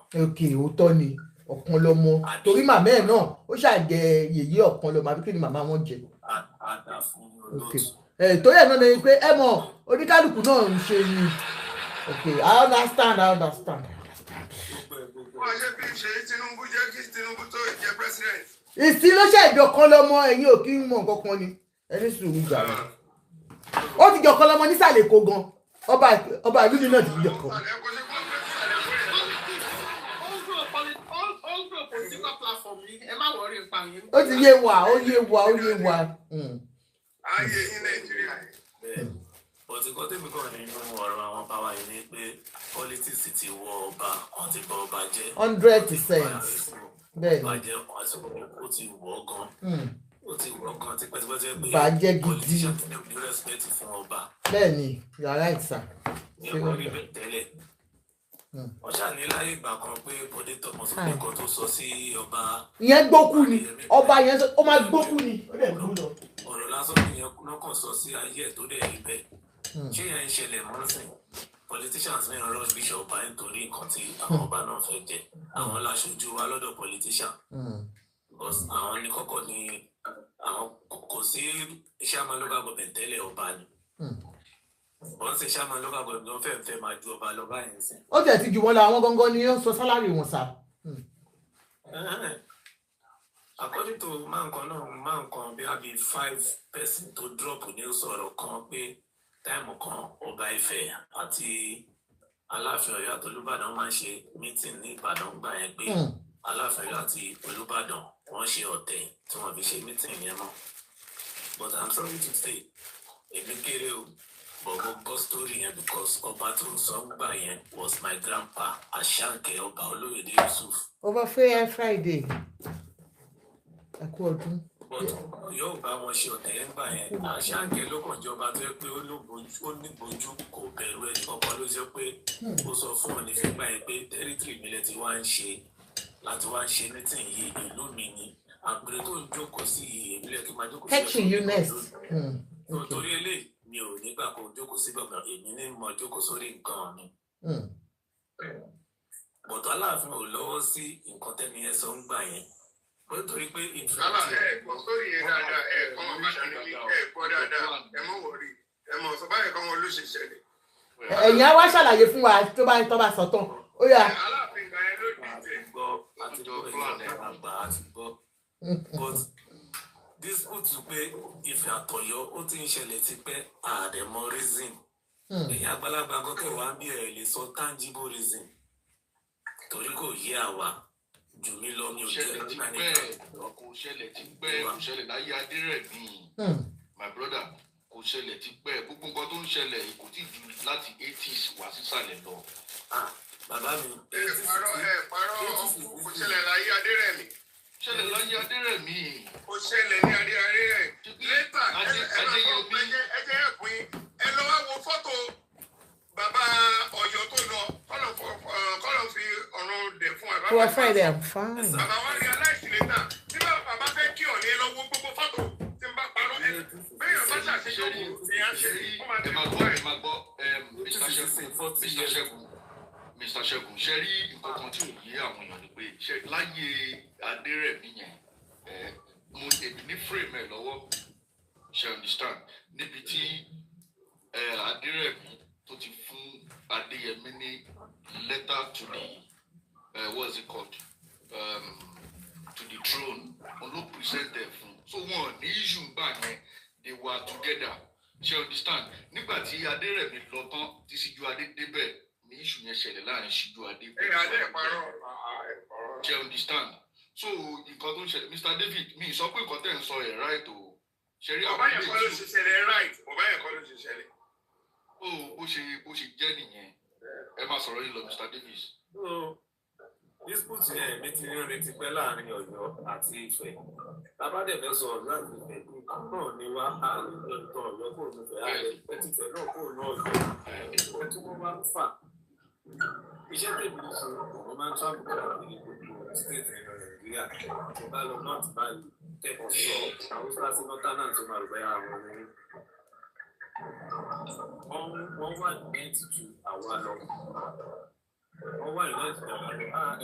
Òótọ́ ni ọ̀kan lọ́mọ torí màmá ẹ̀ náà ó ṣàjẹ yèyé ọ̀kan lọ́mọ àbí kí ni màmá wọn jẹ. Torí ẹ̀ náà ni pé ẹ mọ̀ oníkálukú náà ń ṣe ni. I understand. Wọ́n ṣe bí ṣe Tinubu jẹ́ kí Tinubu tó jẹ president. Ìsìn ló ṣe ìjọkan lọ́mọ ẹ̀yin ò kí ń mọ̀ nǹkan kan ni ẹni sùúrù gbà rẹ̀. Ó ti jọkan lọ́mọ nísàlẹ̀ Èkó gan ọba ìlú mi náà ti jọkan. Ó ti yé wa. Ayé yín Nàìjíríà. Bọ̀tí kan tẹ́mi kàn nínú ọ̀rọ̀ àwọn bàbá yìí ni pé politics ti wọ ọba wọ́n ti bọ ọba jẹ́. 100%. Bẹ́ẹ̀ni. Bàjẹ́ ó ti wọ̀ gan. Ó ti wọ̀ gan tipẹ́tipẹ́ pé bàjẹ́ gidi. politician ti ní respect fún ọba. Bẹ́ẹ̀ni, you are right sir. Ní ọ̀rọ̀ rí bẹ́ẹ̀ tẹ́lẹ̀. Wọ́n ṣàní láyé ìgbà kan pé Bọ̀dé tọmọ sí pé nǹkan tó sọ sí ọba. Ìyẹn gbókù ni ọba yẹn ó máa gbókù ni. Ọ̀rọ̀ lásán nìyẹn lọ́kàn sọ sí ayé ẹ̀ tó dẹ̀ rí bẹ́ẹ̀. Ṣé yẹn ń ṣẹlẹ̀ mọ́sìn? Politicians ní ọ̀rọ̀ bishop ọba nítorí nǹkan tí àwọn ọba náà fẹ́ jẹ. Àwọn láṣojú wa lọ́dọ̀ politician. Because àwọn ní kọ́kọ́ ní àwọn kò sí chairman local government tẹ́lẹ̀ ọba ni. Wọ́n sì chairman local government wọ́n fẹ́ máa ju ọba lọ báyìí sí. Ó tẹ̀ ti jù wọ́n lọ àwọn gangan ni ó sọ sálárì wọn sá. According to man kan bí i 5 person tó drop ní sọ̀rọ̀ kan pé táìmù kan ọba Ifẹ̀ àti Aláàfin Ọ̀yọ́ àti Olúbàdàn máa ń ṣe meeting ní Ìbàdàn gbà yẹn pé Aláàfin Ọ̀yọ́ àti Olúbàdàn wọ́n ṣe ọ̀tẹ̀ tí wọ́n fi ṣe meeting yẹn mọ́. But I'm sorry to say èmi kéré o but mo gbọ́ story yẹn because ọba tó ń sọ gbà yẹn was my grandpa Ashanke ọba Olóyèdè Yusuf. Ọba fẹ́ Friday. Ẹ kú ọdún. Yóò bá wọn ṣe ọ̀tẹ̀ yẹn gbà yẹn Ashanke ló kàn jọba tó yẹ pé ó ní bojú kò bẹ̀rù ẹni kankan ló ṣe pé ó sọ fún Ọọ̀ni fígbà yẹn pé tẹ́rítìrì mi lẹ ti wá ń ṣe láti wá ń ṣe mítìn yìí ìlú mi ni àgbèrè tó ń jókòó sí èmi lẹ́kí máa jókòó sí ẹ̀kọ́ torí eléyìí mi ò nígbà kó jókòó sí gbọ̀ngàn èmi ní mo jókòó sórí nǹkan mi. Bọ̀dọ̀ Aláàfin ò lọ́wọ́ sí nǹkan tẹ́ni ẹ sọ ń gbà yẹn nítorí pé ẹ̀gbọ́ sórí yẹn dáadáa ẹ̀kọ́ wọn bá ṣàlẹ́ ní ẹ̀gbọ́ dáadáa ẹ mọ̀ wọ̀rí ẹ mọ̀ sọ báyìí kọ́ wọn ló ṣe ṣẹlẹ̀. Ẹ̀yin á wá ṣàlàyé fún wa tó bá sọ tán ó yá. Aláàfin ìgbà yẹn ló dìde. àti gbọ́ but this ó tún pé Ifẹ̀ àtọ̀yọ́ ó ti ń ṣẹlẹ̀ ti pẹ́ àdẹ̀mọ́ reason ẹ̀yin àgbàlagbà gọ́kẹ́ wa ń bí ẹ̀ lè sọ tangible reason torí kò yé àwa jù mí lọ ní ojú ẹ̀ nígbà kò ṣẹlẹ̀ ti pẹ́ kò ṣẹlẹ̀ láyé Adérẹ̀mí my brother kò ṣẹlẹ̀ ti pẹ́ gbogbo nǹkan tó ń ṣẹlẹ̀ kò tí ju láti 80s wá sísàlẹ̀ lọ. Bàbá mi. Parọ́ kò ṣẹlẹ̀ láyé Adérẹ̀mí. Ṣẹlẹ̀ láyé Adérẹ̀mí. Kò ṣẹlẹ̀ ní Adérẹ̀mí. Lẹ́tà ẹ̀jẹ̀ ẹ̀pin ẹ lọ wá wo was Friday, I'm fine. Mr. Shegun, ṣe rí nǹkan kan tí ò yé àwọn èèyàn ni pé láyé Adérẹ̀mí yẹn mo èmi ní frame ẹ̀ lọ́wọ́ ṣe understand níbi tí Adérẹ̀mí tó ti fún Adéyẹmí ní letter to the what's it called to the throne on ló present ẹ̀ fún so wọn ní issue gbà yẹn they were together ṣe understand nígbà tí Adérẹ̀mí lọ tán tí Síjú Adé débẹ̀ ní issue yẹn ṣẹlẹ̀ láàrin Síjú Adé ṣe understand so nǹkan tó ń ṣẹlẹ̀ Mr. David mi sọ pé nǹkan tẹ̀ ń sọ ẹ̀ right o ṣe rí àwọn ilé ìṣẹ̀lẹ̀ ṣe ṣẹlẹ̀ right ọba yẹn kọ́ ló ṣe ṣẹlẹ̀. ó bó ṣe jẹ́ nìyẹn ẹ máa sọ̀rọ̀ yìí lọ Mr. Davis. dispute yẹn mi ti ní retí pẹ́ láàrin Ọ̀yọ́ àti Ifẹ̀ tábàdẹ̀fẹ́ sọ Ọ̀yọ́ àti Ifẹ̀ náà ni wá àárín nǹkan Ọ̀yọ́ kò ní fẹ́ ààrẹ pẹ́tìfẹ́ náà kò ní Ọ̀yọ́ ẹgbẹ́ tí wọ́n bá ń fà iṣẹ́ tèmi ní ṣe wọ́n máa ń travel káàkiri gbogbo state Nàìjíríà tó bá lọ north báyìí kẹ́kọ̀ọ́ sọ àwọn sáàsì northern tó máa rò bẹ́ẹ̀ àwọn wọ́n wà ní ju àwa lọ. Wọ́n wà ní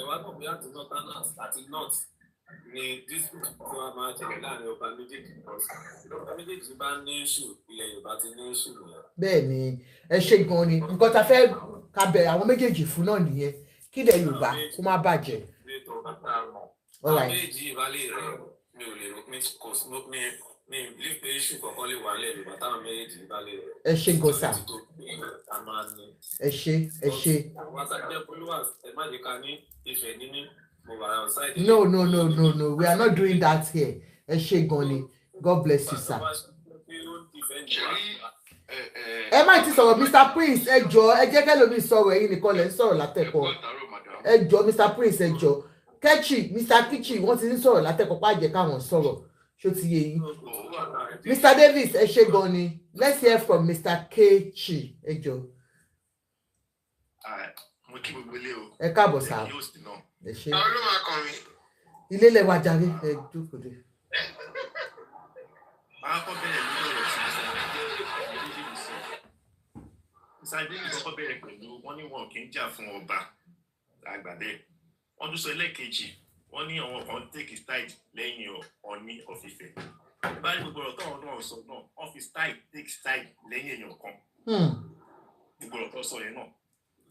ẹ̀wá náà bí àti northern àti north ni district tí wọ́n máa ṣẹlẹ̀ láàrin ọba méjèèjì ọba méjèèjì bá ní ìṣù ilẹ̀ Yorùbá ti ní ìṣù nìyẹn. Bẹ́ẹ̀ ni ẹ ṣe gan ni nǹkan tá a fẹ́ ká bẹ̀rẹ̀ àwọn méjèèjì fún náà nìyẹn kí ilẹ̀ Yorùbá kó má bàjẹ́. Àwọn méjì ìbálẹ̀ rẹ̀ mi ò lè mi believe pé iṣu kankan lè wà nílẹ̀ Yorùbá táwọn méjèèjì ìbálẹ̀ rẹ̀. Ẹ ṣe gan sà. Ẹ ṣe. Àwọn àtàjẹ́ followers ẹ má jẹ́ ká ní Ifẹ̀ níní mo wà outside. No, we are not doing that here. Ẹ ṣe gan ni God bless you sir. Ẹ má ti sọ̀rọ̀ Mr. Prince ẹ jọ̀ọ́ ẹ jẹ́ kẹ́lòmí sọ̀rọ̀ ẹ̀yin nìkan lẹ́ ń sọ̀rọ̀ látẹ̀kọ́ ẹ jọ̀ọ́ Mr. Prince ẹ jọ̀ọ́ Mr. Kichi wọ́n ti ń sọ̀rọ̀ látẹ̀kọ́ pàjẹ́ káwọn sọ̀rọ̀ ṣó ti yé yín. Mr. Davis ẹ ṣe gan ni let's hear from Mr. Kichi ẹ jọ̀ọ́. Mo kí gbogbo ilé o. Ẹ káàbọ̀ sá. Ẹ ṣe. Àwọn ló máa kàn mí. Ilé lẹ́wà jàre ẹ jókòó dé. Máa kọ́ bẹ̀rẹ̀ lórí ọ̀rọ̀ sí Mr. Davis kọ́kọ́ bẹ̀rẹ̀ pẹ̀lú wọ́n ní wọn kì í jà fún ọba àgbà bẹ́ẹ̀. Wọ́n tún sọ ẹlẹ́ẹ̀kejì wọ́n ní àwọn kan take style lẹ́yìn Ọọ̀ni of Ifẹ̀. Báyìí gbogbo ọ̀rọ̀ táwọn náà sọ náà wọ́n fi style take style lẹ́yìn èèyàn kan. Gbogbo ọ̀rọ̀ tó sọ yẹn náà.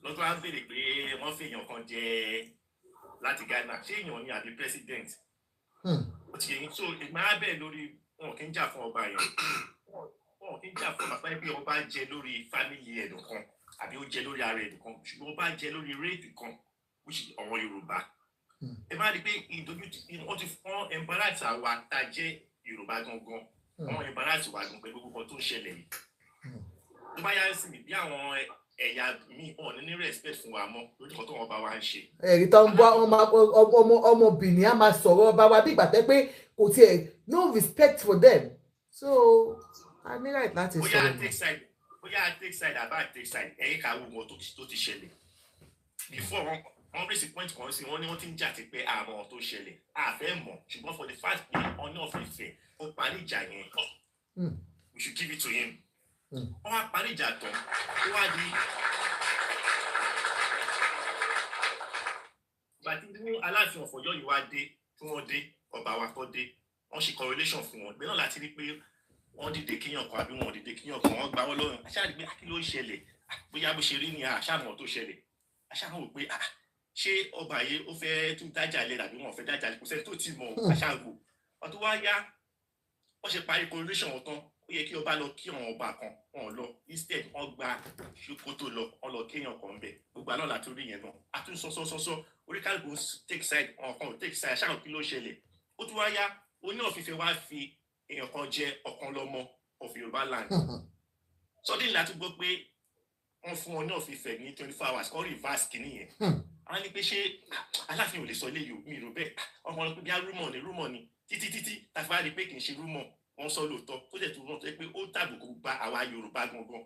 Lọ́tọ́ á béèrè pé wọ́n fi èèyàn kan jẹ láti Ghana ṣé èèyàn ni àbí president. Ó ti yẹn so ìgbà á bẹ̀ lórí wọn kì í jà fún ọba yẹn. Wọn kì í jà fún ọba pé ọba jẹ lórí family ẹ̀dùn kan àbí ó jẹ lórí ara ẹ̀dùn kan ṣùgbọ́n ọba jẹ lórí rape kan which àwọn Yorùbá. Ẹ má rí pé ìdójútì wọ́n ti fọ́n embarrass àwa tá a jẹ́ Yorùbá gangan wọ́n embarrass wa gan pẹ̀lú gbogbo tó ń ṣẹlẹ̀ yìí. Tó bá yá sí mi bí àwọn ẹ̀yà mi wọn ní respect fún wa mọ́ lórí kan tó wọn bá wa ń ṣe. Ẹ̀rí tó ń bọ́ ọmọbìnrin á máa sọ̀rọ̀ ọba wa bí ìgbà tẹ́ pé kò tiẹ̀ no respect for them so I mean like láti sọ̀rọ̀. bóyá take side àbá take side ẹ̀yìn ká wo wọn tó ti ṣẹlẹ̀ before wọn rí sí point kan sí wọn ní wọn ti ń jà ti pé àwọn tó ṣẹlẹ̀ àfẹ́ mọ̀ ṣùgbọ́n for the fact pé Ọọ̀ni of Ifẹ̀ ó parí ìjà yẹn we should give it to him. Wọ́n wá parí ìjà tán ó wá di gbàtí ní Aláàfin of Ọ̀yọ́ yìí wá dé tí wọ́n dé ọba wa tó dé wọ́n ṣe correlation fún wọn gbé náà láti rí pé wọ́n dìde kíyàn kan àbí wọ́n dìde kíyàn kan wọ́n gba wọn lọ́rùn aṣáájú pé kí ló ń ṣẹlẹ̀ bóyá bó ṣe rí ni àṣàmọ̀ tó ṣẹlẹ̀ aṣáájú pé ṣé ọba yìí ó fẹ́ tún dájà lẹ̀ tàbí wọn fẹ́ dájà lẹ̀ kò sẹ́ni tó ti mọ̀ aṣáájú wọn tó wá yá wọ́n ṣe parí correlation wọn tán ó yẹ kí ọba lọ kí àwọn ọba kan wọn lọ instead wọ́n gba ṣòkòtò lọ wọ́n lọ kéèyàn kan bẹ̀ gbogbo àná láti orí yẹn náà a tún sọ́sọ́sọ́sọ́ oríkàlùkù take side wọn kan ò take side aṣáájú kí ló ṣẹlẹ̀ ó tún wá yá Ooni of Ifẹ̀ wá fi èèyàn kan jẹ ọ̀kan lọ́mọ of Yorùbá land sọdí láti gbọ́ pé wọ́n fún Ooni of Ifẹ̀ ní 24 hours kan reverse kìíní yẹn àwọn ní pé ṣé Aláàfin ò lè sọ ilé yìí mi rò bẹ́ẹ̀ ọmọ ọlọ́pẹ́ bí i rúmọ̀ ni títí tàfi wá rí pé kì í ṣe rúmọ̀ wọ́n sọ lóòótọ́ tó dẹ̀ tó rán tó yẹ pé ó tàbùkù gba àwa Yorùbá gangan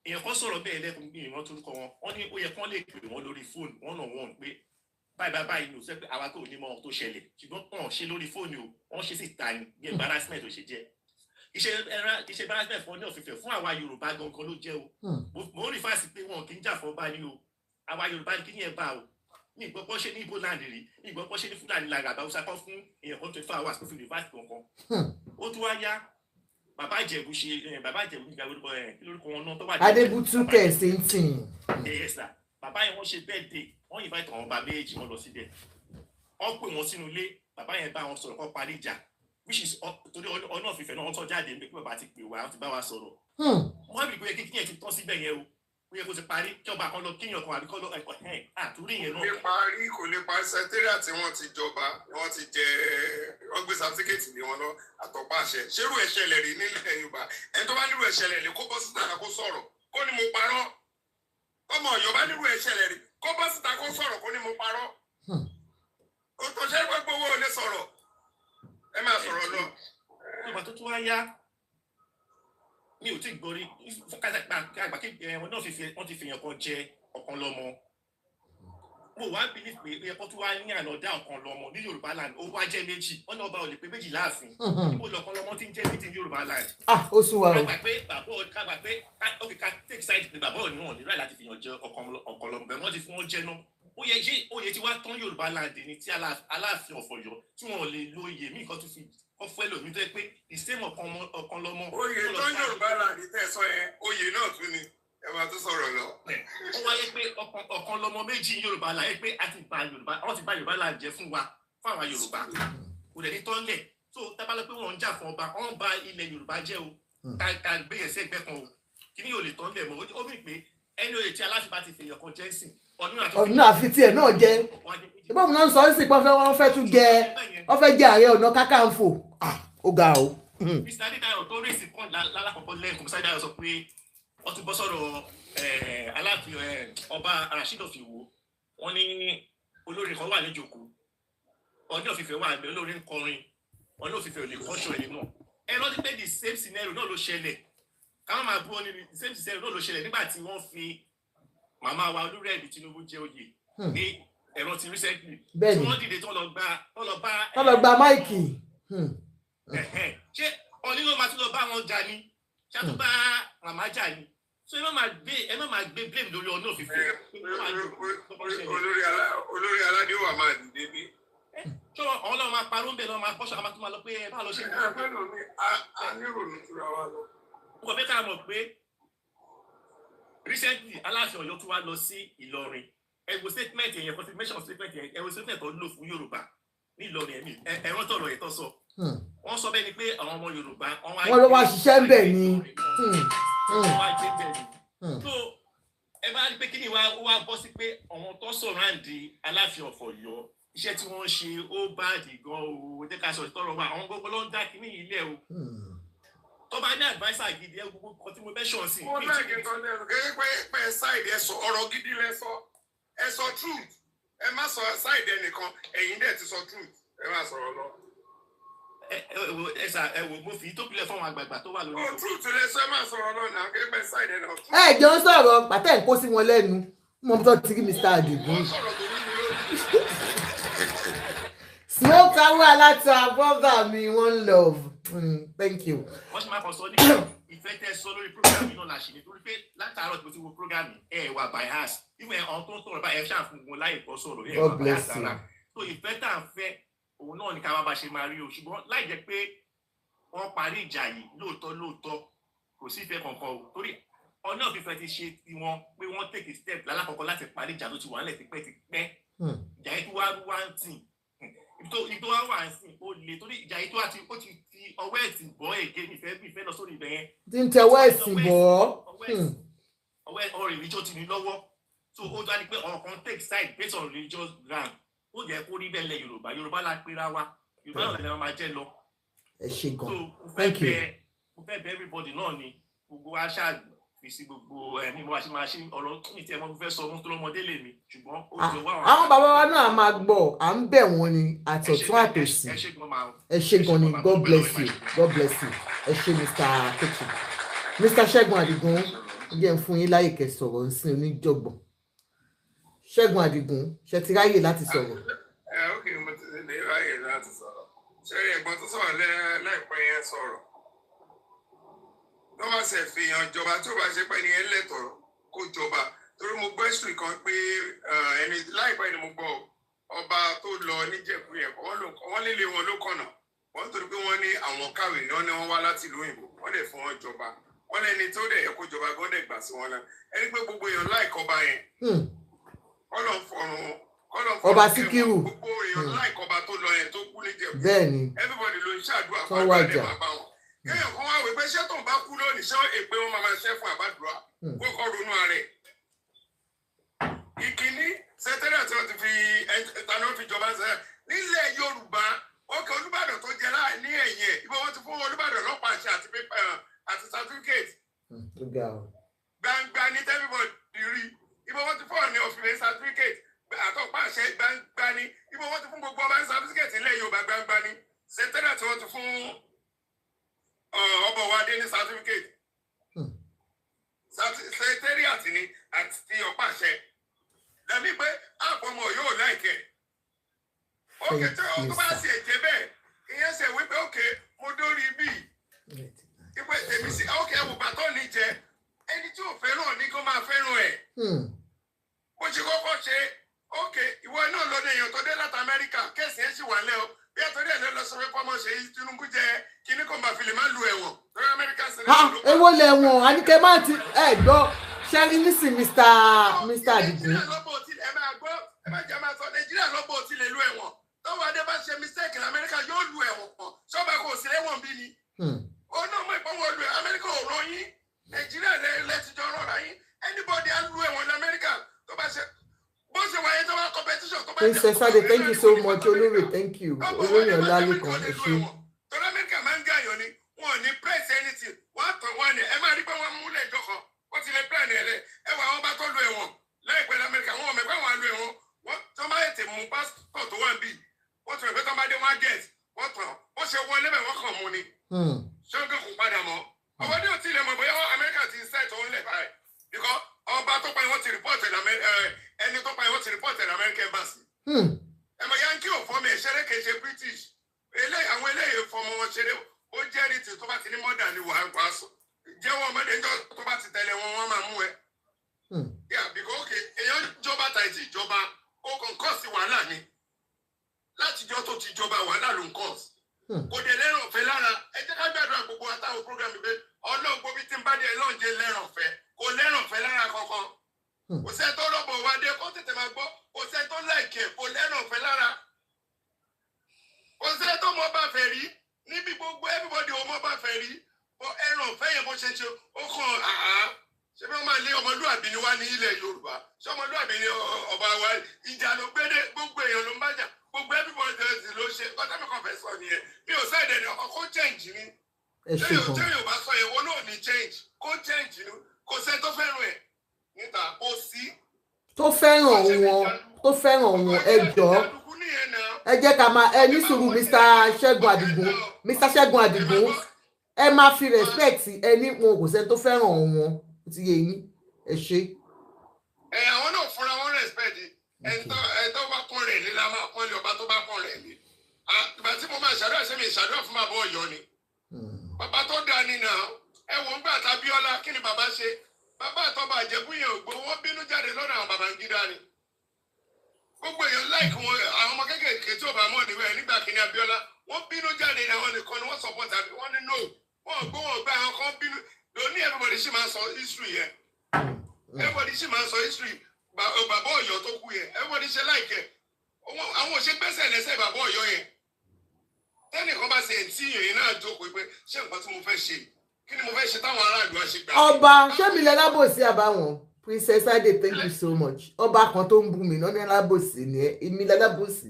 èèyàn kan sọ̀rọ̀ bẹ́ẹ̀ lẹ́kùn bí ìran tó kọ wọn wọ́n ní ó yẹ kán lè pè wọ́n lórí fóònù one on one pé báyìí ló sọ pé àwa kò ní mọ ohun tó ṣẹlẹ̀ ṣùgbọ́n wọ́n ṣe lórí fóònù o wọ́n ṣe sì ta ni bí embarrassment ò ṣe jẹ́ iṣẹ́ embarrassment fún ní ọ̀fìfẹ́ fún àwa Yorùbá gangan ló jẹ́ o mo rí fásitì pé wọn kì í jà fún ọba ní o àwa Yorùbá ní kí ní ẹ bá o ní ìgbọ́pọ̀ ṣe ní Igbo land rí ní ìgbọ́pọ̀ ṣe ní Fúlàní lára àbáwúsá kan fún èèyàn kan 24 hours tó fi rìfáàsì kankan ó tún wá yá bàbá Ìjẹ̀bú nígbà lórúkọ wọn náà tó wà ní Adébútú kẹsìntìn ẹ̀yẹ́sà bàbá yẹn wọ́n ṣe birthday wọ́n invite àwọn ọba méjì wọ́n lọ síbẹ̀ wọ́n pè wọ́n sínú ilé bàbá yẹn bá wọn sọ̀rọ̀ kọ́ parí ìjà which is torí ọ̀nà òfìfẹ́ náà wọ́n tọ́ jáde nígbà pé bàbá ti pè wá wọ́n ti bá wa sọ̀rọ̀ wọ́n bí pé kí yẹn ti tọ́ síbẹ̀ yẹn o ó yẹ kó ti parí kí ọba kan lọ kíyàn kan àbí kọ́ lọ àtúrí yẹn náà. kò lè parí sẹtẹ́rìà tí wọ́n ti jọba wọ́n ti jẹ wọ́n gbé sátífíkẹ́tì lé wọn lọ àtọ̀pá àṣẹ ṣerú ẹ̀ṣẹ̀lẹ̀ rí nílẹ̀ Yorùbá ẹni tó bá nírú ẹ̀ṣẹ̀lẹ̀ lè kó bọ́ síta kó sọ̀rọ̀ kó ní mo parọ́ ọmọ Ọ̀yọ́ bá nírú ẹ̀ṣẹ̀lẹ̀ rí kó bọ́ síta kó sọ̀rọ̀ kó ní mo parọ́ ó tó ṣe pé gbowó ò lè sọ̀rọ̀ ẹ máa sọ̀rọ̀ lọ. ìgbà tó tún wá yá mi ò tí ì gbórí àgbà kékeré wọn náà wọ́n ti fìyàn kan jẹ ọ̀kan lọ́mọ mo wá bí pé ẹ̀kọ́ tó wá ní ànádá ọ̀kan lọ́mọ ní Yorùbá land ó wá jẹ́ méjì wọ́n náà bá ò lè pé méjì láàfin níbo lọ́kan lọ́mọ ti ń jẹ́ méjì ní Yorùbá land. ó sún wa o. kágbà pé ókè ká take side pé bàbá òní wọn nílò láti fìyàn jẹ ọ̀kan lọ́mọ bẹ́ẹ̀ wọ́n ti fún wọn jẹ náà oyè tí wàá tán Yorùbá land ni tí Aláàfin of Ọ̀yọ́ tí wọn lè lo oyè míì kan tó fi ọfẹ lómi tó yẹ pé ìsèmọ ọ̀kan lọ́mọ. oyè tó Yorùbá land tẹsọ yẹn oyè náà tún ni ẹ máa tún sọ̀rọ̀ lọ. ó wáyé pé ọ̀kan lọ́mọ méjì Yorùbá land yẹ pé wọ́n ti bà Yorùbá land jẹ́ fún wa fún àwọn Yorùbá kò dẹ̀ ní tọ́lẹ̀ tó tábàlọ́ pé wọ́n ń jà fún ọba wọ́n bà ilẹ̀ Yorùbá jẹ́ o ká gbé yẹn sẹ́gbẹ́ kan o kí ni yóò lè tọ́lẹ̀ mọ́ ó mì pé ẹni oyè tí Aláàfin bá ti fèèyàn kan jẹ́ sìn ọdún àfi tiẹ̀ náà jẹ́ ìbọn mi náà ń sọ ọ́ sí pé wọ́n fẹ́ tún jẹ wọ́n fẹ́ jẹ Ààrẹ Ọ̀nà Kakanfò ó ga o. Mr. Adédáyọ̀ tó rèsì kan lálákọ̀ọ́kọ́ lẹ́ẹ̀kan Mr. Adédáyọ̀ sọ pé wọ́n tún bọ́ sọ̀rọ̀ Aláàfin ọba Rasheed of Ìwó wọ́n ní olórin kan wà ní ìjòkó ọdún òfìfẹ́ wà ní olórin kọrin ọdún òfìfẹ́ ò lè kọ́ṣọ́ ẹni náà ẹ rántí pé the same scenario náà ló ṣẹlẹ̀ káwọn máa bú ọ ní the same scenario náà ló ṣẹlẹ̀ nígbà tí wọ́n fi màmá wa Olúrẹ̀mí Tinubu jẹ oyè ní ẹ̀rọ ti recently tí wọ́n dìde tó lọ gba máìkì. ṣé ọ̀nìyàn ló máa tún lọ bá wọn jà ní ṣáàtú bá màmá jà ní so ẹ má máa gbé blame lórí ọ̀nà òfìfẹ́. olórí aládé wà máa dìde bí. ṣé àwọn ọlọ́run máa parọ́ ń bẹ̀ lọ́wọ́ máa bọ́ṣọ àwọn tó máa lọ pé ẹ bá lọ ṣe. a ní ìrònú tura wa lọ. mo kàn fẹ́ ká mọ̀ pé recently Aláàfin Ọ̀yọ́ tún wá lọ sí Ìlọrin ẹwọ statement yẹn confirmation statement yẹn ẹwọ statement tó lò fún Yorùbá ní Ìlọrin ẹ̀mí ẹ̀rọ tọ̀rọ̀ yẹn tó sọ wọ́n sọ bẹ́ẹ̀ ni pé àwọn ọmọ Yorùbá wọ́n ló wá ṣiṣẹ́ ń bẹ̀ ni. so ẹ bá rí pé kí ni wá bọ́ sí pé àwọn tó sọ̀rọ̀ àǹdí Aláàfin of Ọ̀yọ́ iṣẹ́ tí wọ́n ṣe ó bá dì gan o jẹ́ ká sọ ìtọ́rọ̀ wa àwọn gbogbo ló ń dá kíní ilé o tó bá ní adviser gidi ẹ gbogbo kan tí mo fẹ́ ṣọ̀ sí. ó náà kí n tọ́ lẹ́nu kékeré pé ṣáìdì ẹ sọ ọ̀rọ̀ gidi lẹ sọ ẹ sọ truth ẹ má sọ ṣáìdì ẹnìkan ẹ̀yin dẹ̀ ti sọ truth ẹ má sọ̀rọ̀ lọ. ẹ wò mo fi tó pilẹ̀ fún àwọn àgbààgbà tó wà lórí. ó truth lẹ sọ ẹ má sọ̀rọ̀ lọ náà kékeré pé ṣáìdì ẹ náà. ẹ jọ ń sọ̀rọ̀ pàtẹ́ ń kó sí wọn lẹ́nu mo tó ti rí Mr. Adigun. smoke awa aláta brother mi one love. Thank you. wọ́n ṣe máa kàn sọ ní ìfẹ́ tẹ́ sọ lórí program yìí náà la ṣe nítorí pé látàárọ̀ tí mo ti wo program ẹ̀ wà by heart ìwé ọ̀hún tó ń sọ̀rọ̀ báyìí ẹ̀ ṣáà fún wọn láì kọ́ sọ̀rọ̀ ẹ̀ wà by heart rárá so ìfẹ́ tá à ń fẹ́ òun náà ní ká wá bá ṣe máa rí o ṣùgbọ́n láì jẹ́ pé wọ́n parí ìjà yìí lóòótọ́ kò sí ìfẹ́ kankan o torí ọ̀nà òfìfẹ́ ti ṣe tiwọn pé wọ́n take step lálákọ̀ọ́kọ́ láti parí ìjà tó ti wà nílẹ̀ tipẹ́ ìjà yìí tó wá ń tì ìtò wá wà sí o lè torí ìjà yìí ó ti fi ọwọ́ ẹ̀sìn bọ́ èké ìfẹ́ lọ sórí ibẹ̀ yẹn. tí ń tẹwọ́ ẹ̀sìn bọ́. ọwọ́ religion ti ní lọ́wọ́ so ó dá ní pé ọ̀kan take side based on religious ground ó jẹ́ kó rí bẹ́ẹ̀ lẹ Yorùbá la pera wa Yorùbá náà lè máa jẹ́ lọ. ẹ ṣe gan. so mo fẹ́ bẹ everybody náà ni gbogbo wa ṣáà fi sí gbogbo ní mo wá ṣe máa ṣe ọ̀rọ̀ ní tí ẹ mọ́ fẹ́ sọ ọmọ tó lọ́mọdé lè mi ṣùgbọ́n ó jọ wá àwọn bàbá wa náà máa gbọ́ à ń bẹ̀ wọ́n ni àtọ̀tún àtòsí ẹ ṣe gan ni God bless you ẹ ṣe Mr. Kechi Mr. Ṣẹ́gun Adigun jẹ́ ń fún yín láyè kẹsọ̀rọ̀ sí oníjọ̀gbọ̀n Ṣẹ́gun Àdìgún ṣe ti ráyè láti sọ̀rọ̀. Ok, mo ti lè ráyè láti sọ̀rọ̀. Ṣé ẹ̀gbọ́n tó sọ̀rọ̀ láìpẹ́ yẹn sọ̀rọ̀? Tó bá ṣe fi hàn ìjọba tó bá ṣe pé ní ẹlẹ́tọ̀ọ́ kó jọba. Torí mo gbọ́ history kan pé ẹni láìpẹ́ ni mo gbọ́ ọba tó lọ níjẹ̀bú yẹn wọ́n líle wọn ló kọ̀nà. Wọ́n torí pé wọ́n ní àwọn kàwé náà ni wọ́n wá láti ìlú òyìnbó. Wọ́n lè fún wọn jọba. Wọ́n lẹ́ni tó dẹ̀ yẹ kó jọba gan dẹ̀ gbà sí wọn náà. Ẹni pé gbogbo èèyàn láìkọba yẹn. Ọba Síkírù. Gbogbo èèyàn láìkọba tó lọ yẹn tó kú níjẹ̀bú. Bẹ́ẹ̀ni. Everybody ló ń ṣàdúrà fún àgbàdẹ bàbá wọn. Kéèyàn kan wá wí pé ṣé tóun bá kú lónìí ṣé èpè wọn máa ṣẹ́ fún àbádùá kó kọ́ ronú ààrẹ. Ìkíní sẹtẹ́rì àti wọn ti fi ẹ̀tàná fi jọba sẹ́yìn nílẹ̀ Yorùbá ọkẹ́ Olúbàdàn tó jẹ́ láì ní ẹ̀yìn ẹ̀ ìbọn wọn ti fún Olúbàdàn lọ́pàá àṣẹ àti pépà àti certificate. Gbangba ní everybody rí ìbọn wọn ti fún ọ̀nà òfin certificate àtọ́pá àṣẹ gbangba ní ìbọn wọn ti fún gbogbo ọba certificate nílẹ̀ Yorùbá gbangba ní sẹtẹ́rì àti wọn ti fún ọbọ̀ wa dé ní certificate. Sẹtẹ́rì àti ní àti ọ̀pá àṣẹ. Dàbí pé àpọ̀mọ̀ yóò láìkẹ́. Ókè tí ó bá sì ẹ̀jẹ̀ bẹ́ẹ̀, ìyẹn ṣe wípé ókè mo dórí bí. Ìpè tèmi sí ókè ẹ̀wù bàtọ́ ní jẹ. Ẹni tí ò fẹ́ràn ní kó máa fẹ́ràn ẹ̀. Bó ṣe kọ́kọ́ ṣe, ókè ìwọ náà lọ́dẹ èèyàn tó dé láti Amẹ́ríkà, kéèsì ẹ̀ sì wà lẹ́ o. Bí ẹ torí ẹ̀ lọ sọ pé kọ́mọ ṣe Tinubu jẹ kíní kò máa fi lè má lu ẹ̀wọ̀n. Lórí Amẹ́ríkà sí èwo lẹ̀wọ̀n àníkẹ́ máa ti gbọ́ ṣẹ́rí nísìn Mr. Àdìgún. Ẹ má jẹ́ máa sọ Nàìjíríà lọ́bọ̀ tí lè lu ẹ̀wọ̀n. Tọ́wọ́ Adé bá ṣe mistake ní Amẹ́ríkà yóò lu ẹ̀wọ̀n pọ̀. Ṣọ́ba kò sí ẹ̀wọ̀n bí ni. Ó náà mọ̀ ìpọ́nwọ́ lu Amẹ́ríkà ò rán yín. Nàìjíríà lẹ́tijọ́ rọra yín. Anybody á lu ẹ̀wọ̀n ní Amẹ́ríkà tó bá ṣe bó ṣe wáyé tó bá competition tó bá jẹ́. Princess Ade, thank you so much. Olórí, thank you. Olórí Ọlálékan, ẹ ṣé. Torí Amẹ́ríkà máa ń gàyàn ni. Wọn ò ní press anything. Wọ́n á tàn wọ́n ni. Ẹ máa rí pé wọ́n múlẹ̀ ìjọ kan. Wọ́n ti lè plan ẹ̀ lẹ̀. Ẹ wà wọ́n bá tó lu ẹ̀wọ̀n. Láìpẹ́ ní Amẹ́ríkà, wọ́n ò mẹ́pẹ́ wọn á lu ẹ̀wọ̀n. Wọ́n tó máa tètè mú passport tó wà ń bì. Wọ́n tún ẹ̀fẹ́ tó máa dé wọ́n á get. Wọ́n tàn. Wọ́n ṣe wọlé bẹ̀ wọ́n kàn mú ni. Ṣé ó ń kò padà mọ́? Ọmọdé ò tí ì lè mọ̀ bóyá Amẹ́ríkà ti set òun lẹ̀ báyìí. Because ọba tó pa ẹ̀ wọ́n ti report ẹni tó pa ẹ̀ wọ́n ti report ẹ̀ American embassy. Ẹ̀mọ̀ Yankee ò fọ́ mi ìṣeré kìí ṣe British. Àwọn eléyìí fọmọ wọn ṣeré ó jẹ́rìí tí tó bá ti ní mọ́dà ni wàá sọ. Jẹ́wọ́ ọmọdé jọ tó bá ti tẹ̀lé wọn wọ́n máa mú ẹ. Because okay èèyàn jọba tàì tí ìjọba ó kàn kọ́ sí wàhálà ni. Látijọ́ tó ti jọba wàhálà ló ń kọ́. Kò dé lẹ́rọ̀ ọ̀fẹ́ lára ẹ jẹ́ ká gbàdúrà gbogbo àtàwọn program pé Ọlọ́run gbóbi tí ń bá dé Ọlọ́run jẹ́ lẹ́rọ̀ ọ̀fẹ́ kò lẹ́rọ̀ ọ̀fẹ́ lára kankan. Kò sẹ́ tó rọ́bọ̀ wá dé kó tètè máa gbọ́ kò sẹ́ tó láìkẹ́ kò lẹ́rọ̀ ọ̀fẹ́ lára. Kò sẹ́ tó mọ́ bá fẹ́ rí níbi gbogbo everybody ò mọ́ bá fẹ́ rí ẹ̀rọ̀ ọ̀fẹ́ yẹn bó ṣe ṣe ó kàn ṣé bí wọ́n máa lé ọmọlúwàbí ni wá ní ilẹ̀ Yorùbá ṣé ọmọlúwàbí ni ọba wa ìjà ló gbédé gbogbo èèyàn ló ń bájà gbogbo everybody ló ṣe kọ́tà mi kàn fẹ́ sọ nìyẹn mi ò sáì dẹni ọkọ kó change ni ṣé yóò bá sọ yẹn wọn náà ní change kó change ni kò sẹ́ tó fẹ́ràn ẹ̀ níta kò sí. tó fẹ́ràn wọn ẹ jọ̀ọ́ ẹ jẹ́ ká máa ẹ ní sùúrù Mr. Ṣẹ́gun Àdìgún ẹ máa fi respect ẹni wọn kò sẹ́ tó fẹ́ràn wọn ti yé yín ẹ ṣe. Àwọn náà fúnra wọn respect ẹ̀tọ́ bá pọ́n rẹ̀ ní la máa pọ́n lé ọba tó bá pọ́n rẹ̀ ní. Ìgbà tí mo máa ṣàdúrà sí mi ìṣàdúrà fún bàbá Ọ̀yọ́ ni. Bàbá tó dáa ni náà ẹ wò ń gbà tá Bíọ́lá kí ni bàbá ṣe? Bàbá àtọ́ba àjẹbú yẹn ògbó wọ́n bínú jáde lọ́dọ̀ àwọn Babangida ni. Gbogbo èèyàn láìkí wọn àwọn ọmọ kékèké tí ò bá mọ̀ níbẹ̀ nígbà kí ni Abíọ́lá wọ́n bínú jáde ní àwọn nìkan ni wọ́n support àbí wọ́n ní no wọ́n gbọ́ wọn gbà àwọn kan bínú lóní everybody sì máa sọ history yẹn. Everybody sì máa sọ history bàbá Ọ̀yọ́ tó kú yẹn everybody ṣe láìkẹ́ àwọn òṣè gbẹ́sẹ̀ lẹ́sẹ̀ bàbá Ọ̀yọ́ yẹn. Tẹ́nìkan bá ṣe ẹ̀ǹtí yẹn náà jókòó pé ṣé nǹkan tí mo fẹ́ ṣe kí ni mo fẹ́ ṣe táwọn aráàlú á ṣe gbà. Ọba ṣé mi lẹ lábòsí àbáwọn Princess Ade, thank you so much. Ọba kan tó ń bú mi náà ní alábòsí ni ẹ èmi lẹ lábòsí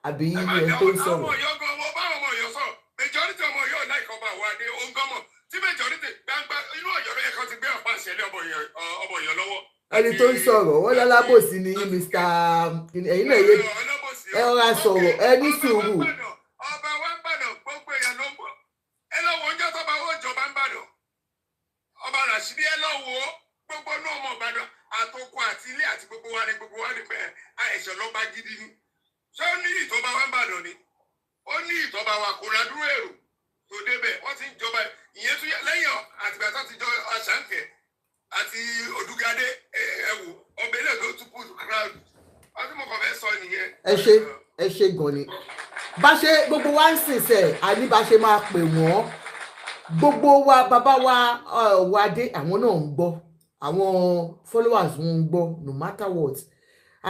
àbí ilé ẹ tó ń sọ̀rọ̀. Ọmọ Ọ̀yọ́ gan wọ́n bá ọmọ Ọ̀yọ́ sọ majority ọmọ Ọ̀yọ́ láìka ọba àwọn adé òǹgọ́mọ̀ tí majority gbangba inú Ọ̀yọ́ ló yẹ kó ti gbé ọ̀pá ìṣẹ̀lẹ̀ ọmọ Ọ̀yọ́ lọ́wọ́. Ẹni tó ń sọ̀rọ̀ wọ́n lálábòsí ni Mr. ẹ̀yin náà ẹ ọ̀rá sọ̀rọ̀ ẹ ní sùúrù. Ọba wa ń bàdàn gbogbo èèyàn ló ń bọ̀ ẹ lọ́wọ́ oúnjẹ tó bá wọ́n jọba ń bàdàn ọba Ràṣídì ẹ lọ́wọ́ gbogbo náà ọmọ Ìbàdàn àtòkọ àti ilé àti gbogbo wa ní pé àìsàn lọ́ba gidi ni ṣé ó ní ìtọ́ba wa ń bàdàn ni ó ní ìtọ́ba wa kò ra dúró èrò tó débẹ̀ wọ́n ti ń jọba ìyẹn tún lẹ́yìn àtìgbà tó ti jọ Àṣàǹkẹ́ àti Odùgadé ẹ̀wò ọbẹ̀ ilé tó tún put crowd wọ́n ti mọ̀ kọ́ fẹ́ sọ nìyẹn. ẹ ṣe gan ni bá ṣe gbogbo wa ń sìnsẹ̀ àní bá ṣe máa pè wọ́n gbogbo wa bàbá wa Wádé àwọn náà ń gbọ́ àwọn followers wọn ń gbọ́ no matter what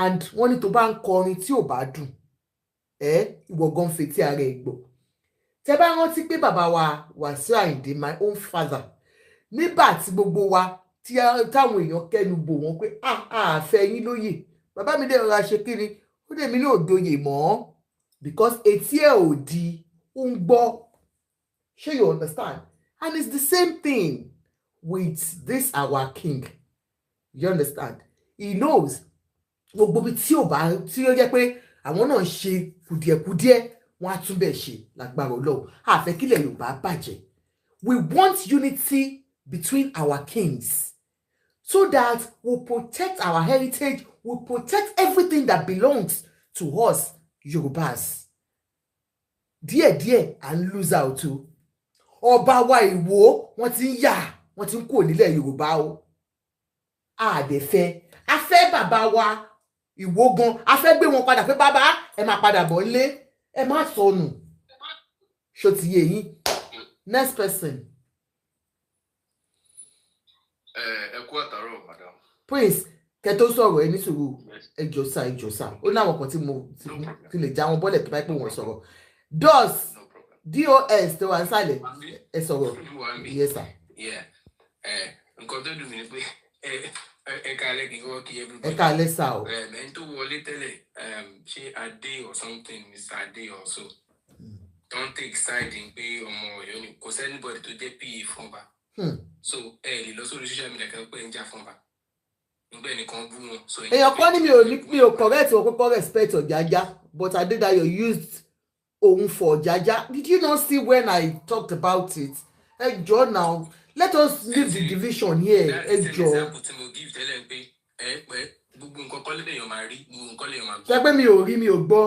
and wọ́n ní tó bá ń kọrin tí ò bá dùn ìwọ gan fetí ara ẹ̀ gbọ́ tẹ́ bá rántí pé bàbá wa Wàsíù Àyìndé my own father nígbà tí gbogbo wa táwọn èèyàn kẹnu bò wọ́n pé àfẹ́ yín lóyè bàbá mi dé rọra ṣe kí ni ó dé mi ní òdoyè mọ́ because etí ẹ̀ ò di ó ń gbọ́ ṣé you understand and it's the same thing with this our king you understand he knows gbogbo bí tí ó jẹ́ pé àwọn náà ṣe kùdìẹ̀kùdìẹ̀ wọ́n á tún bẹ̀ ṣe lágbára Ọlọ́run àfẹ́ kílẹ̀ Yorùbá bàjẹ́ we want unity between our kings so that we'll protect our heritage we'll protect everything that belongs to us Yorùbás díẹ̀díẹ̀ à ń lose out o ọba wa Ìwó wọ́n ti ń yà wọ́n ti ń kúrò nílẹ̀ Yorùbá o àdẹ̀fẹ́ afẹ́ bàbá wa Ìwó gan afẹ́ gbé wọn padà pé bàbá ẹ máa padà bọ̀ nílé ẹ má sọnù ṣó ti yé yín next person. ẹ kú àtàrọ̀ madam. Prince kẹ tó sọ̀rọ̀ ẹ ní sùúrù ẹjọ́sà ó láwọn kan tí mo ti lè já wọn bọ́lẹ̀ tó bá pè wọ́n sọ̀rọ̀ dos tó wà nísàlẹ̀ ẹ sọ̀rọ̀ yes sir. nǹkan tó dùn mí ni pé ẹ káalẹ́ kí n kọ́ kí everybody. ẹ káalẹ́ sá o. ẹni tó wọlé tẹ́lẹ̀ ṣé Adé or something Mr. Adé or so don't take side in pé ọmọ Ọ̀yọ́ ni kò sí anybody tó jẹ́ PA fún ọba so ẹ lè lọ sórí social media kan pé ń jà fún ọba nígbà ẹnìkan bú wọn. èèyàn kan ní mi ò correct o kókó respect Ọ̀jájá but Adédayọ̀ used òun for Ọ̀jájá did you not see when I talked about it ẹ jọ̀ọ́ now let us leave the division here ẹ jọ̀ọ́. example tí mo give tẹ́lẹ̀ pé gbogbo nǹkan kọ́lé lèèyàn máa rí gbogbo nǹkan lèèyàn máa gbọ́. ṣé pé mi ò rí mi ò gbọ́.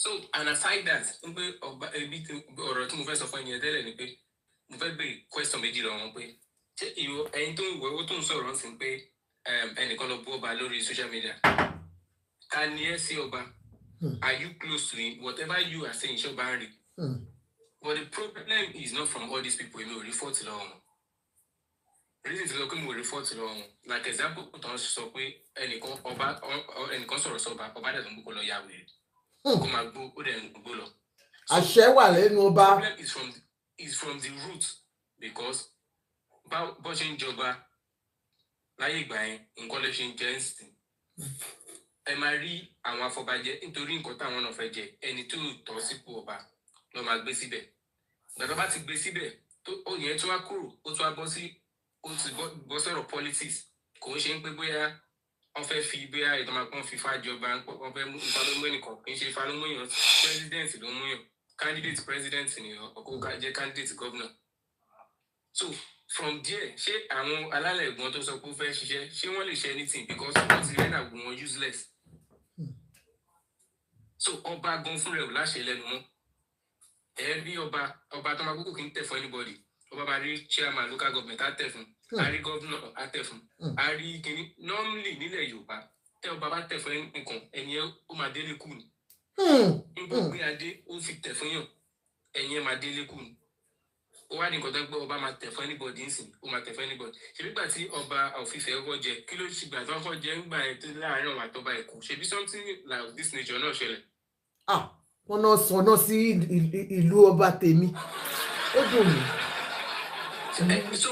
so and aside that n pé ọ̀rọ̀ tí mo fẹ́ sọ fún ẹni tẹ́lẹ̀ ni pé mo fẹ́ béèrè question méjì lọ́wọ́ wọn pé ṣé ẹ̀yin tó ń wọ owó tó ń sọ̀rọ̀ sí pé ẹnìkan lọ bú ọba lórí social media ká ní ẹ sí ọba are you close to him whatever you are saying ṣé ọba ń rí but the problem is not from all these people èmi ò rí fọ́ọ̀tì lọ́wọ́ wọn reason ti sọ pé mo rí fọ́ọ̀tì lọ́wọ́ wọn like example tó ń sọ pé ẹnìkan sọ̀rọ̀ sọ́ba ọba dẹ̀ tó ń gbó lọ ya wèrè kó máa gbó ó dẹ̀ ń gbó lọ. àṣẹ wà lẹ́nu ọba. the problem is from the root because bó ṣe ń jọba láyé ìgbà yẹn nǹkan lè ṣe ń jẹ́ ń sìn ẹ máa rí àwọn afọbajẹ nítorí nǹkan táwọn náà fẹ́ jẹ ẹni tó tọ́ sípò ọba lọ máa gbé síbẹ̀ gbàdọ́ bá ti gbé síbẹ̀ ó yẹn tó wá kúrò ó tó wá bọ́ sọ̀rọ̀ politics kò ń ṣe ń pé bóyá wọ́n fẹ́ fi bóyá ìtọ́mọ̀pọ́n fi fàjọba wọ́n fẹ́ mú ìfà ló mú ẹnìkan kì í ṣe ìfà ló mú èèyàn president ló mú èèyàn candidate president ni ọkọ̀ jẹ́ candidate governor so from there ṣé àwọn alálẹ̀ ẹ̀gbọ́n tó sọ pé ó fẹ́ ṣiṣẹ́ ṣé wọ́n lè ṣe anything because wọ́n ti rẹ́nà gbọ́n wọn useless so ọba gan fún rẹ̀ ò láṣẹ lẹ́nu mọ́ ẹ rí ọba tó máa kókò kí n tẹ̀ fún anybody ọba máa rí chairman local government á tẹ̀ fún á rí governor á tẹ̀ fún á rí kínní normally nílẹ̀ Yorùbá tẹ ọba bá tẹ̀ fún nǹkan ẹni ẹ ó máa délé kù ni nígbà gbé adé ó fi tẹ̀ fún yàn ẹni ẹ máa délé kù ni ó wá ní nǹkan tó gbọ́ ọba máa tẹ̀ fún anybody nsìn ó máa tẹ̀ fún anybody ṣebí gbà tí ọba òfìfẹ́ ọkọ̀ jẹ kí ló ṣì gbà tó ọkọ̀ jẹ ń gbà ẹ tó láàárín ọ̀wà àtọ́ba ẹ̀kọ́ ṣebí something like this nature náà ṣẹlẹ̀. wọ́n náà sọ̀nà sí ìlú ọba tèmi ó dùn mí. so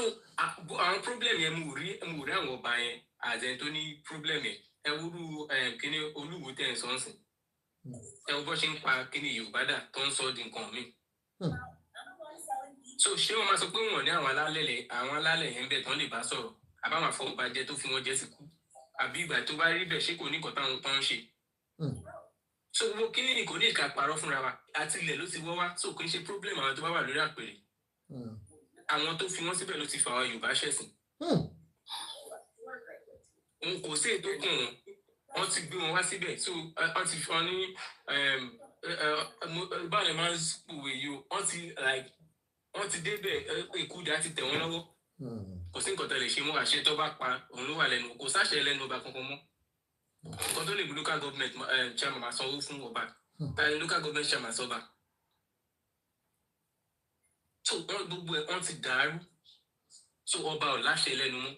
àwọn problem yẹn mo rí àwọn ọba yẹn àzẹ tó ní problem yẹn ẹ wúrú kíní Olúwo tẹ̀ ń sọ́nsìn ẹ wọ́n bọ́ ṣe ń pa kíní Yorùbá dà tó ń sọ di nǹkan mi. so ṣé wọn máa sọ pé wọn ní àwọn alálẹ̀ yẹn bẹ́ẹ̀ tán lè bá sọ̀rọ̀ àbáwọn àfọwọ́bàjẹ́ tó fi wọn jẹ́ sí kú àbí ìgbà tó bá rí bẹ́ẹ̀ ṣé kò ní nǹkan táwọn tó ń ṣe. so gbogbo kíní ni kò ní ìka parọ́ fúnra wa àti ilẹ̀ ló ti wọ́ wá so kò ń ṣe problem àwọn tó bá wà lórí àpèrè àwọn tó fi wọ́n síbẹ̀ ló ti fa àwọn Yorùbá ṣẹ̀sìn. òun kò sí ètò kan wọ́n ti gbé wọn wá síbẹ̀ so wọ́n ti fi wọn ní báyìí máa ń pòwe yìí wọ́n ti débẹ̀ ìkúdà ti tẹ̀ wọ́n lọ́wọ́ kò sí nǹkan tó lè ṣe mọ́ àṣẹ tó bá pa òun ló wà lẹ́nu kò sáṣẹ lẹ́nu ọba kankan mọ́ nǹkan tó lè mú local government chairman máa sanwó fún ọba tani local government chairman sọba so wọ́n gbogbo ẹ̀ wọ́n ti dàrú so ọba ò láṣẹ lẹ́nu mọ́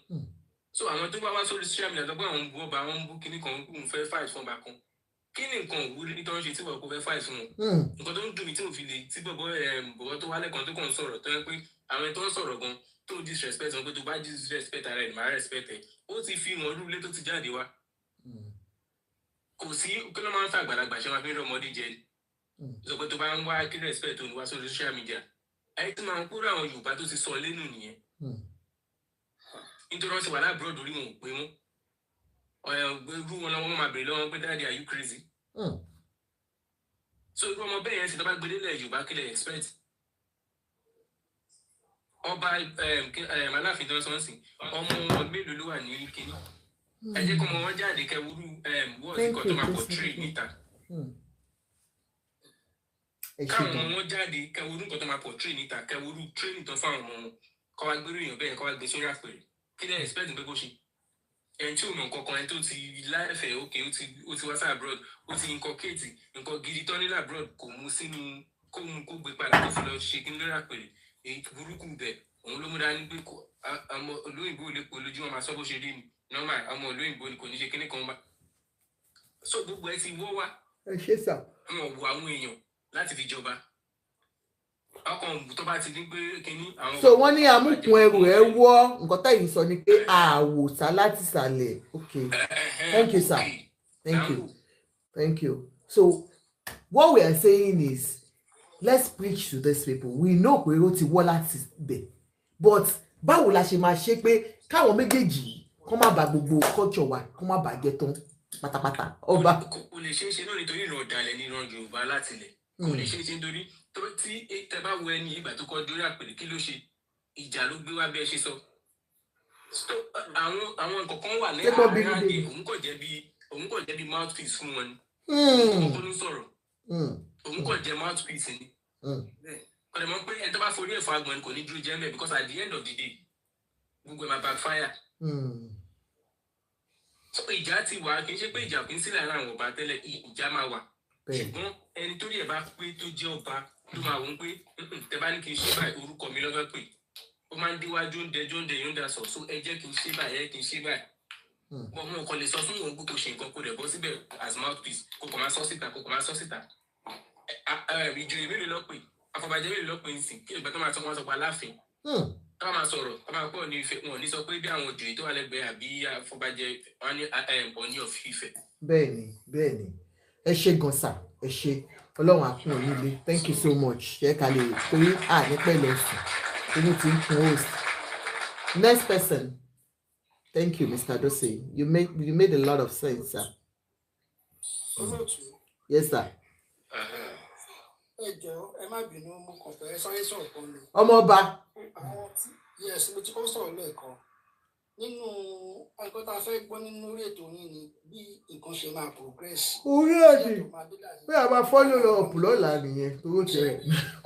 so àwọn tó bá wá sórí social media tó bá àwọn bú ọba àwọn ń bú kíní kan ń fẹ́ fight fún ọba kan kí ni nǹkan òwúrí ní tó ń ṣe tí bọ̀bọ̀ fẹ́ fight fún wọn nǹkan tó ń dùn mí tí mo fi lè tí bọ̀bọ̀ tó wálẹ̀ kan tó kàn ń sọ̀rọ̀ tó yẹ pé àwọn tó ń sọ̀rọ̀ gan tó disrespect wọn pé tó bá disrespect ara ẹ̀ máa respect ẹ̀ ó ti fi wọn rúlé tó ti jáde wá kò sí kí ló máa ń fa àgbàlagbà ṣe máa fi ń rọ ọmọdé jẹ sọ pé tó bá ń wá kí respect tó ní wá sórí social media ẹ ti máa ń kúrò àwọn Yorùbá tó ti sọ lẹ́nu nìyẹn nítorí wọn ti wà láàbúrò lórí wọn ò pé wọn irú wọn lọ́wọ́ máa bèrè lọ́wọ́ pé dáàdi are you crazy so irú ọmọ bẹ́ẹ̀ yẹn sì lọ́ba gbélé lẹ̀ Yorùbá kílẹ̀ expect ọba Aláàfin tó ń sọ sí ọmọ mélòó ló wà ní kíní ẹ jẹ́ kó ọmọ wọn jáde kẹwúrú wọ́ọ̀sì kan tó máa pọ̀ tírì níta káwọn ọmọ wọn jáde kẹwúrú nǹkan tó máa pọ̀ tírì níta kẹwúrú tírì tó fáwọn ọmọ wọn kọ́ wá gbérú èèyàn bẹ́ẹ̀ kọ́ wá gbé sórí àpèrè kí lẹ́ expect pé kó ṣe ẹni tí ò mọ̀ nǹkan kan ẹni tó ti láìfẹ́ òkè ó ti wá sí abroad ó ti inculcate nǹkan gidi tán nílẹ̀ abroad kò mú sínú kó mú kó gbé padà tó fi lọ ṣe kí ní lórí àpèrè èyí burúkú bẹ̀ òun ló mú dání pé ọmọ olóyìnbó lè pò lójú wọn máa sọ bó ṣe rí ni normal ọmọ olóyìnbó ni kò ní ṣe kíní kan bá so gbogbo ẹ ti wọ́ wá ẹ ṣe sà wọn wo àwọn èèyàn láti fi jọba ọkàn tó bá ti ní pé kíní àwọn. so wọ́n ní amúkun ẹrù ẹ wọ́ nǹkan táyì sọ ni pé àwòsá láti sàlẹ̀ okay thank you sir thank you so what we are saying is let's preach to these people we know pé ó ti wọ́ láti bẹ̀ but báwo la ṣe máa ṣe pé káwọn méjèèjì kó má bà gbogbo culture wa kó má bà jẹ́ tán pátápátá ọba. kò lè ṣeé ṣe náà nítorí ìran ọ̀dàlẹ̀ ní ìran Yorùbá láti lẹ̀ kò lè ṣeé ṣe nítorí tí tẹ bá wo ẹni ìgbà tó kọ́ dórí àpèrè kí ló ṣe ìjà ló gbé wá bí ẹ ṣe sọ àwọn nǹkan kan wà ní àárín òun kò jẹ́ bí mouthpiece fún wọn ni òun kò ní sọ̀rọ̀ òun kò jẹ́ mouthpiece ni ọ̀dẹ̀ mọ̀ pé ẹni tó bá forí ẹ̀fọ́ agbọ̀n kò ní dúró jẹ́ mẹ́ because at the end of the day gbogbo ẹ̀ máa backfire. So ìjà ti wà kì í ṣe pé ìjà kì í sílẹ̀ láàrin àwọn ọba tẹ́lẹ̀ ìjà máa wà ṣùgbọ́n ẹni tó rí ẹ̀ bá pé tó jẹ́ ọba ló máa wọ́n pé tẹ bá ní kí n ṣe báyìí orúkọ mi lọ́fẹ́ pé ó máa ń díwájú oúnjẹ yóò dá sọ so ẹ jẹ́ kí n ṣe báyìí kí n ṣe báyìí ọmọ ọkọ lè sọ fún wọn kó ṣe nǹkan kó rẹ̀ bọ́ síbẹ̀ as mouthpiece kó kàn máa sọ síta ìjòyè mélòó lọ́pẹ́ afọbajẹ mélòó lọ́pẹ́ nsìn kí ìgbà tó máa sọ wọn sọ pé Aláàfin tó máa sọ̀rọ̀ tó máa pọ̀ ní Ifẹ̀ wọn ò ní sọ pé bí àwọn òjòyè tó wà lẹ́gbẹ̀ẹ́ àbí afọbajẹ wọn ní Ọọ̀ni of Ifẹ̀. bẹ́ẹ̀ni ẹ ṣe gan sà ẹ ṣe Ọlọ́run àkún onílé thank you so much ṣe ká lè torí ní pẹ̀lú ẹ̀sìn inú ti ń kun host next person thank you Mr. Dasi you made a lot of sense sir. Yes sir. Ẹ jọ̀ọ́ ẹ má bínú mo kàn fẹ́ sáré sọ̀rọ̀ kan lò. Ọmọ ọba. Yes mo ti kọ́ sọ̀rọ̀ lẹ́ẹ̀kan nínú nǹkan tá a fẹ́ gbọ́ nínú orí ètò yín ni bí nǹkan ṣe máa progress. Orí ẹ̀dì bí a máa fọ́lọ́ lọ ọ̀pù lọ́la nìyẹn tó ó tẹ̀.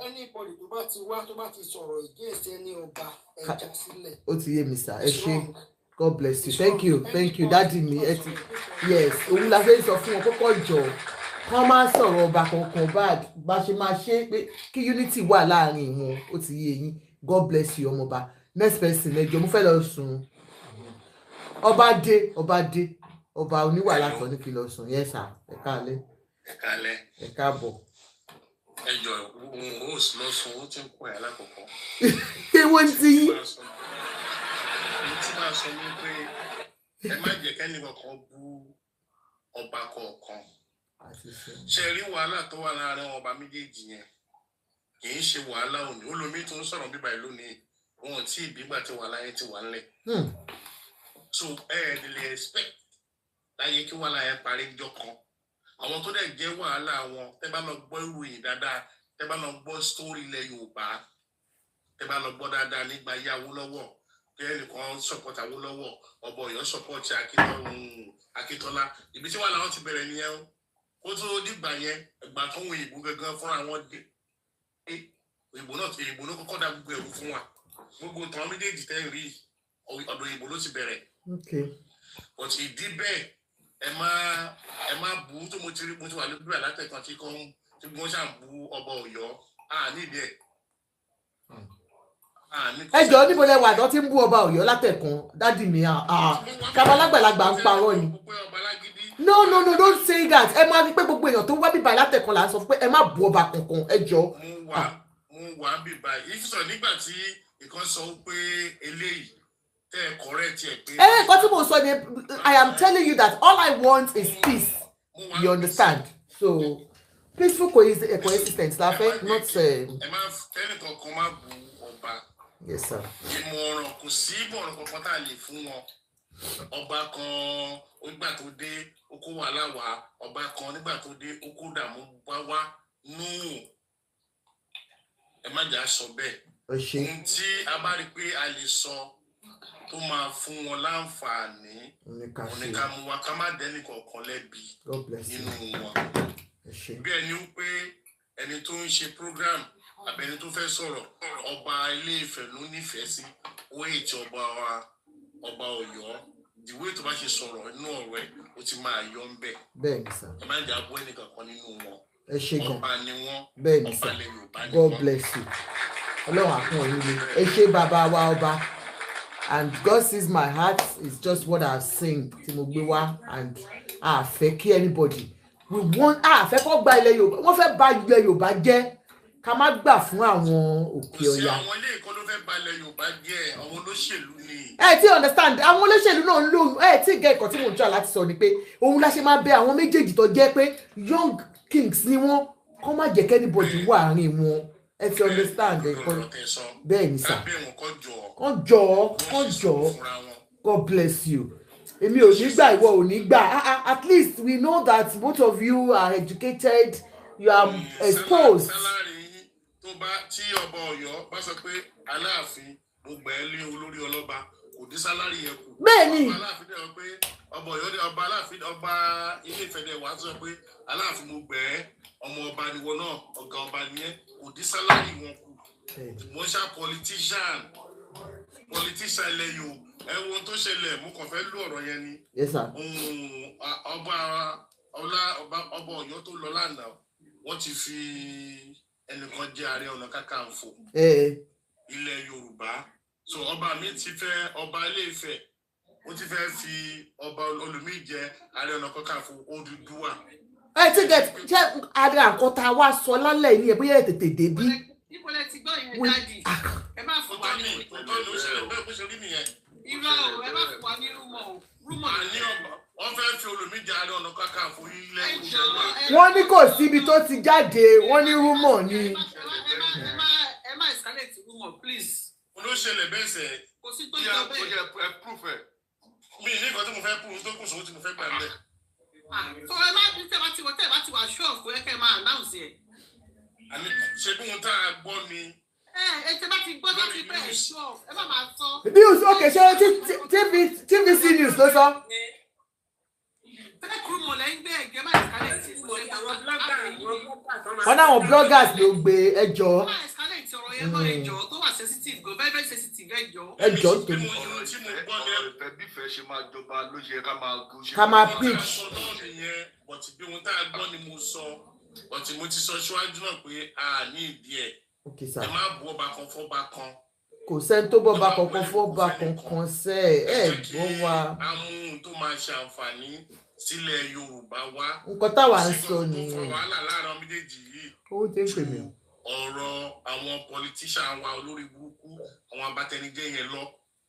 Anybody tó bá ti wá tó bá ti sọ̀rọ̀ against ẹni ọba ẹja sílẹ̀. Ó ti yé mi sir ẹ ṣé God bless you thank you dádì mi ẹ ti yes òun la fẹ́ sọ fún wọn kókó jọ kán máa sọ̀rọ̀ ọba kankan bá ṣe máa ṣe pé kí unity wà láàrin wọn ó ti yé yín God bless you ọmọọba next person ẹjọ mo fẹ́ lọ sùn ọba oníwàlá kan ní kí lọ sùn yẹn sà ẹ káalẹ́ ẹ káàbọ̀. ẹjọ òun ò sì lọ sùn ó ti ń kún ẹ lákòókò. ewo ti yín. tí máa sọ ní pé ẹ má jẹ́ kẹ́ni kankan bú ọba kọ̀ọ̀kan ṣe rí wàhálà tó wà láàrin ọba méjèèjì yẹn kì í ṣe wàhálà òní olómi tó ń sọ̀rọ̀ bíbá ìlú ni wọn tí ìbígbà tí wàhálà yẹn ti wà ńlẹ̀ so lè expect láyé kí wàhálà yẹn parí jọ kan àwọn tó dẹ̀ jẹ́ wàhálà wọn tẹ́ bá lọ gbọ́ ìròyìn dáadáa tẹ́ bá lọ gbọ́ sítórì ilẹ̀ Yorùbá tẹ́ bá lọ gbọ́ dáadáa nígbà yàwó lọ́wọ́ ẹnìkan support Awólọ́wọ̀ ọba Ọ̀yọ́ support Akíntọ́lá ibi tí wà láwọn ti bẹ̀rẹ̀ nìyẹn ó tó dìgbà yẹn ìgbà tó ń ìbò gangan fúnra wọn dé ìbò náà kọ́kọ́ dá gbogbo ẹ̀rù fún wa gbogbo tàn méjèèjì tẹ́ rí ọ̀dọ̀ ìbò ló ti bẹ̀rẹ̀ but ìdí bẹ́ẹ̀ ẹ má bú tó mo ti wà lórí àlátẹ̀kan tí wọ́n ṣàbù ọba Ọ̀yọ́ nídìí ẹ̀. Ẹ jọ̀ọ́ níbo lẹ wà tó ti ń bú ọba Ọ̀yọ́ látẹ̀kan dádì mi kábalágbàlagbà ń parọ́ ni. No, don't say that. Ẹ máa rí pé gbogbo èèyàn tó wá bíbá látẹ̀kan là ń sọ pé ẹ má bú ọba kankan ẹ jọ̀ọ́. Mo wà bíbá yìí sọ nígbà tí ìkan sọ pé eléyìí tẹ́ ẹ correct ẹ pé. Nǹkan tí mo sọ ni I am telling you that all I want is peace. You understand? So peaceful coexistence la fẹ́ not. Ẹ máa tẹ́nìkan kan máa bú ọba. Yes sir. Ìmọ̀ràn kò sí ìmọ̀ràn kankan tá a lè fún wọn. Ọba kan nígbà tó dé ó kó wàhálà wá ọba kan nígbà tó dé ó kó dààmú wá nù. Ẹ má jà sọ bẹ́ẹ̀. Ohun tí a bá rí pé a lè sọ tó máa fún wọn láǹfààní oníkàmú wa ká má dẹ́nì kọ̀ọ̀kan lẹ́bi nínú wọn. Bí ẹni wípé ẹni tó ń ṣe program àbẹ̀ni tó fẹ́ sọ̀rọ̀ ọba Ilé-Ifẹ̀ ló nífẹ̀ẹ́ sí ó ètò ọba Ọ̀yọ́ ìwé tó bá ṣe sọ̀rọ̀ inú ọ̀rọ̀ ẹ̀ ó ti máa yọ ń bẹ̀. Bẹ́ẹ̀ni sir. Ẹ má jà bọ́ ẹnìkankan nínú wọn. Ẹ ṣé gan. Ọba ni wọ́n. Bẹ́ẹ̀ni sir. God bless you. Ọlọ́run àkún ọ̀yìn ni ẹ ṣé bàbá wa ọba. And God sees my heart is just what I've seen tí mo gbé wá and a fẹ́ kí anybody we want a fẹ́ kó gba ilẹ̀ Yorùbá wọ́n fẹ́ bà ilẹ̀ Yorùbá jẹ́ ká má gbà fún àwọn Òkè Ọya. Àwọn ilé ìkọ́ ló fẹ́ bà ilẹ̀ Yorùbá jẹ́ àwọn olóṣèlú ni. Ẹ ti understand àwọn olóṣèlú náà ń lò ẹ tí gẹ ìkọ tí mo ń tọ́ láti sọ ni pé òun la ṣe máa bẹ àwọn méjèèjì tó jẹ́ pé young kings ni wọ́n kó má jẹ́ kẹ́nìbọ̀dì wà àárín wọn. Ẹ ti understand ẹ̀kọ́ bẹ́ẹ̀ ni sà. Kàn jọ̀ọ́ God bless you. Èmi ò ní gbà ìwọ ò ní gbà at least we know that both of you are educated you are exposed. Tó bá tí ọba Ọ̀yọ́ bá sọ pé Aláàfin mo gbà ẹ́ lé olórí ọlọ́ba kò dín sálárì yẹn kù. Bẹ́ẹ̀ni. Ọba Aláàfin dẹ̀ wọ́n pé ọba Ọ̀yọ́ dẹ̀ ọba Aláàfin ọba Ilé-Ifẹ̀ dẹ̀ wá sọ pé Aláàfin mo gbà ẹ́ ọmọ ọba niwọ náà ọ̀gá ọba nìyẹn kò dín sálárì wọn kù. Wọ́n ṣá politician ilẹ̀ yòó ẹ wo ohun tó ṣẹlẹ̀ mo kàn fẹ́ lú ọ̀rọ̀ yẹn ni. Yes sir. Ọba Ọ̀yọ́ tó lọ lánàá wọ́n ti fi ẹnìkan jẹ́ Ààrẹ Ọ̀nà Kakanfò ilẹ̀ Yorùbá so ọba mi ti fẹ́ ọba Ilé-Ifẹ̀ ó ti fẹ́ fi ọba Olúmi jẹ Ààrẹ Ọ̀nà Kakanfò Odùduwà. Ẹ ti gẹ̀ jẹ́ ààrẹ àkọ́tà wa sọ lálẹ́ ní ẹ̀ bóyá tètè débí. Ìpínlẹ̀ ti gbọ́ ìyẹn dáàdì ẹ má fún wa ní irọ́ ẹ má fún wa ní rúmọ̀ o rúmọ̀ ní wọ́n fẹ́ fi Olúmi jẹ Ààrẹ Ọ̀nà Kakanfò ilẹ̀ Yorùbá. Wọ́n ní kò síbi tó ti jáde wọ́n ní rúmọ̀ ni. Ẹ má escalate rúmọ̀ please. Olóṣèlú bẹ́ẹ̀ sẹ́ kò sí tó jọ bẹ́ẹ̀. ẹ proof ẹ mi ní nǹkan tí mo fẹ́ proof tó kù sówó tí mo fẹ́ gbà ń bẹ̀. So ẹ má bí tẹ́ bá ti wà ṣọ́ọ̀fù kò yẹ kẹ́ máa announce ẹ̀. Àní ṣe bí ohun tá a gbọ́ ni. Ẹ tẹ́ bá ti gbọ́ tó ti bẹ́ẹ̀ ṣọ́ọ̀fù ẹ má máa sọ. News okay ṣe TVC news ló sọ. Fake rumor lẹ́yìn gbé ẹ̀gẹ́ má escalate wọ́n náà bloggers ló gbé ẹjọ́. má escalate ọ̀rọ̀ yẹn náà ẹjọ́ tó wà sensitive go very very sensitive ẹjọ́. Ẹjọ́ tó ní. Tí mo gbọ́ ni ẹ̀fẹ̀ bífẹ̀ ṣe máa jọba ló yẹ ká máa preach. Bọ̀tí bí ohun tá a gbọ́ ni mo sọ bọ̀tí mo ti sọ síwájú náà pé a ní ìdí ẹ̀. Ẹ má bu ọba kan fọ́ba kan. Kò sẹ́ni tó bọ́ba kankan fọ́ba kankan sẹ́ ẹ̀ gbọ́ wa. Amóhun tó máa ṣe àǹfààní sílẹ̀ Yorùbá wa. Nǹkan táwa ń sọ nìyẹn. Tó fọ wàhálà láàrin ọmọ méjèèjì yìí. Owó tẹ́ ń pè mí. Ọ̀rọ̀ àwọn politician wa olórí burúkú àwọn abatẹnijẹ́ yẹn lọ.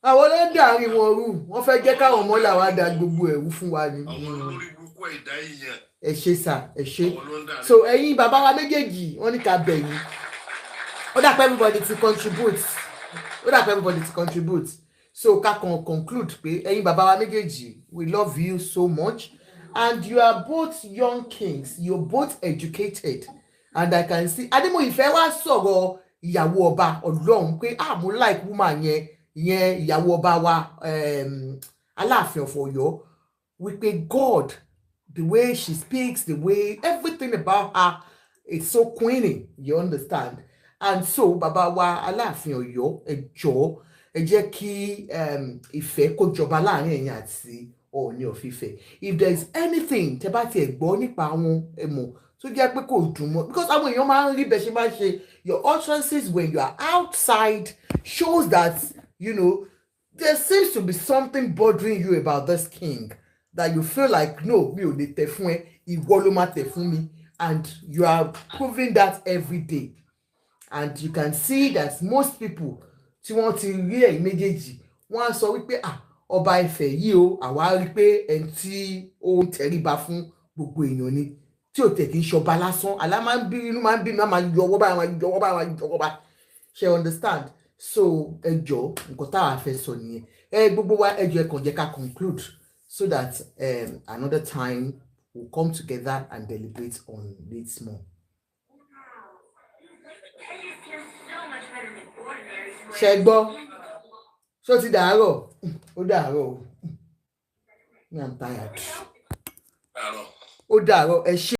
Àwọn ló ń dàrin wọn rú wọ́n fẹ́ jẹ́ káwọn ọmọ làwa da gbogbo ẹ̀rú fún wa ni. Àwọn olórí burúkú ẹ̀dá ìyẹn. Ẹ ṣé sà ẹ ṣé. So ẹ̀yin bàbá wa méjèèjì wọ́n ní ká bẹ̀ yín. Ó dà pé everybody to contribute. So ká kan conclude pé ẹ̀yin bàbá wa méjèèjì we love you so much and you are both young kings you're both educated and I can see Adémọ́yìfẹ́ wá sọ̀rọ̀ ìyàwó ọba Ọlọ́run pé mo like woman yẹn ìyẹn ìyàwó ọba wa Alaafin of Ọ̀yọ́ wípé God, the way she speaks, the way everything about her, it's so queenie, you understand? And so bàbá wa Alaafin Ọ̀yọ́ ẹ jọ̀ọ́ ẹ jẹ́ kí ìfẹ́ kó jọba láàrin ẹ̀yin àti Ooni of Ife. If there is anything tẹ́ bá tiẹ̀ gbọ́ nípa àwọn ẹ̀mọ̀ tó jẹ́ pé kò dùn mọ́, because àwọn èèyàn máa ń rí bẹ́ẹ̀ ṣe máa ń ṣe, your utterances when you are outside shows that, you know, there seems to be something bothering you about this king, that you feel like, no, mi ò lè tẹ̀ fún ẹ, ìwọ ló máa tẹ̀ fún mi, and you are proving that every day. And you can see that most people tí wọ́n ti rí ẹ̀yin méjèèjì wọ́n á sọ wípé ọba Ifẹ̀ yìí o, àwa rí pé ẹni tí ó ń tẹríba fún gbogbo èèyàn ni, tí ò tẹ̀ kí n ṣọba lásán, àlá máa ń bí inú máa ń bí inú máa yọ ọwọ́ báyìí, máa yọ ọwọ́ báyìí, máa yọ ọwọ́ báyìí, ṣe understand? So ẹ jọ̀ọ́ nǹkan táwa fẹ́ sọ nìyẹn, gbogbo wa ẹ jọ̀ọ́ ẹ kàn jẹ́ ká conclude so that another time we'll come together and deliberate on this more. Ṣé gbọ́? Ṣó ti dàárọ̀? Ó dàárọ̀ o. I'm tired. Ó dàárọ̀ ẹ ṣé.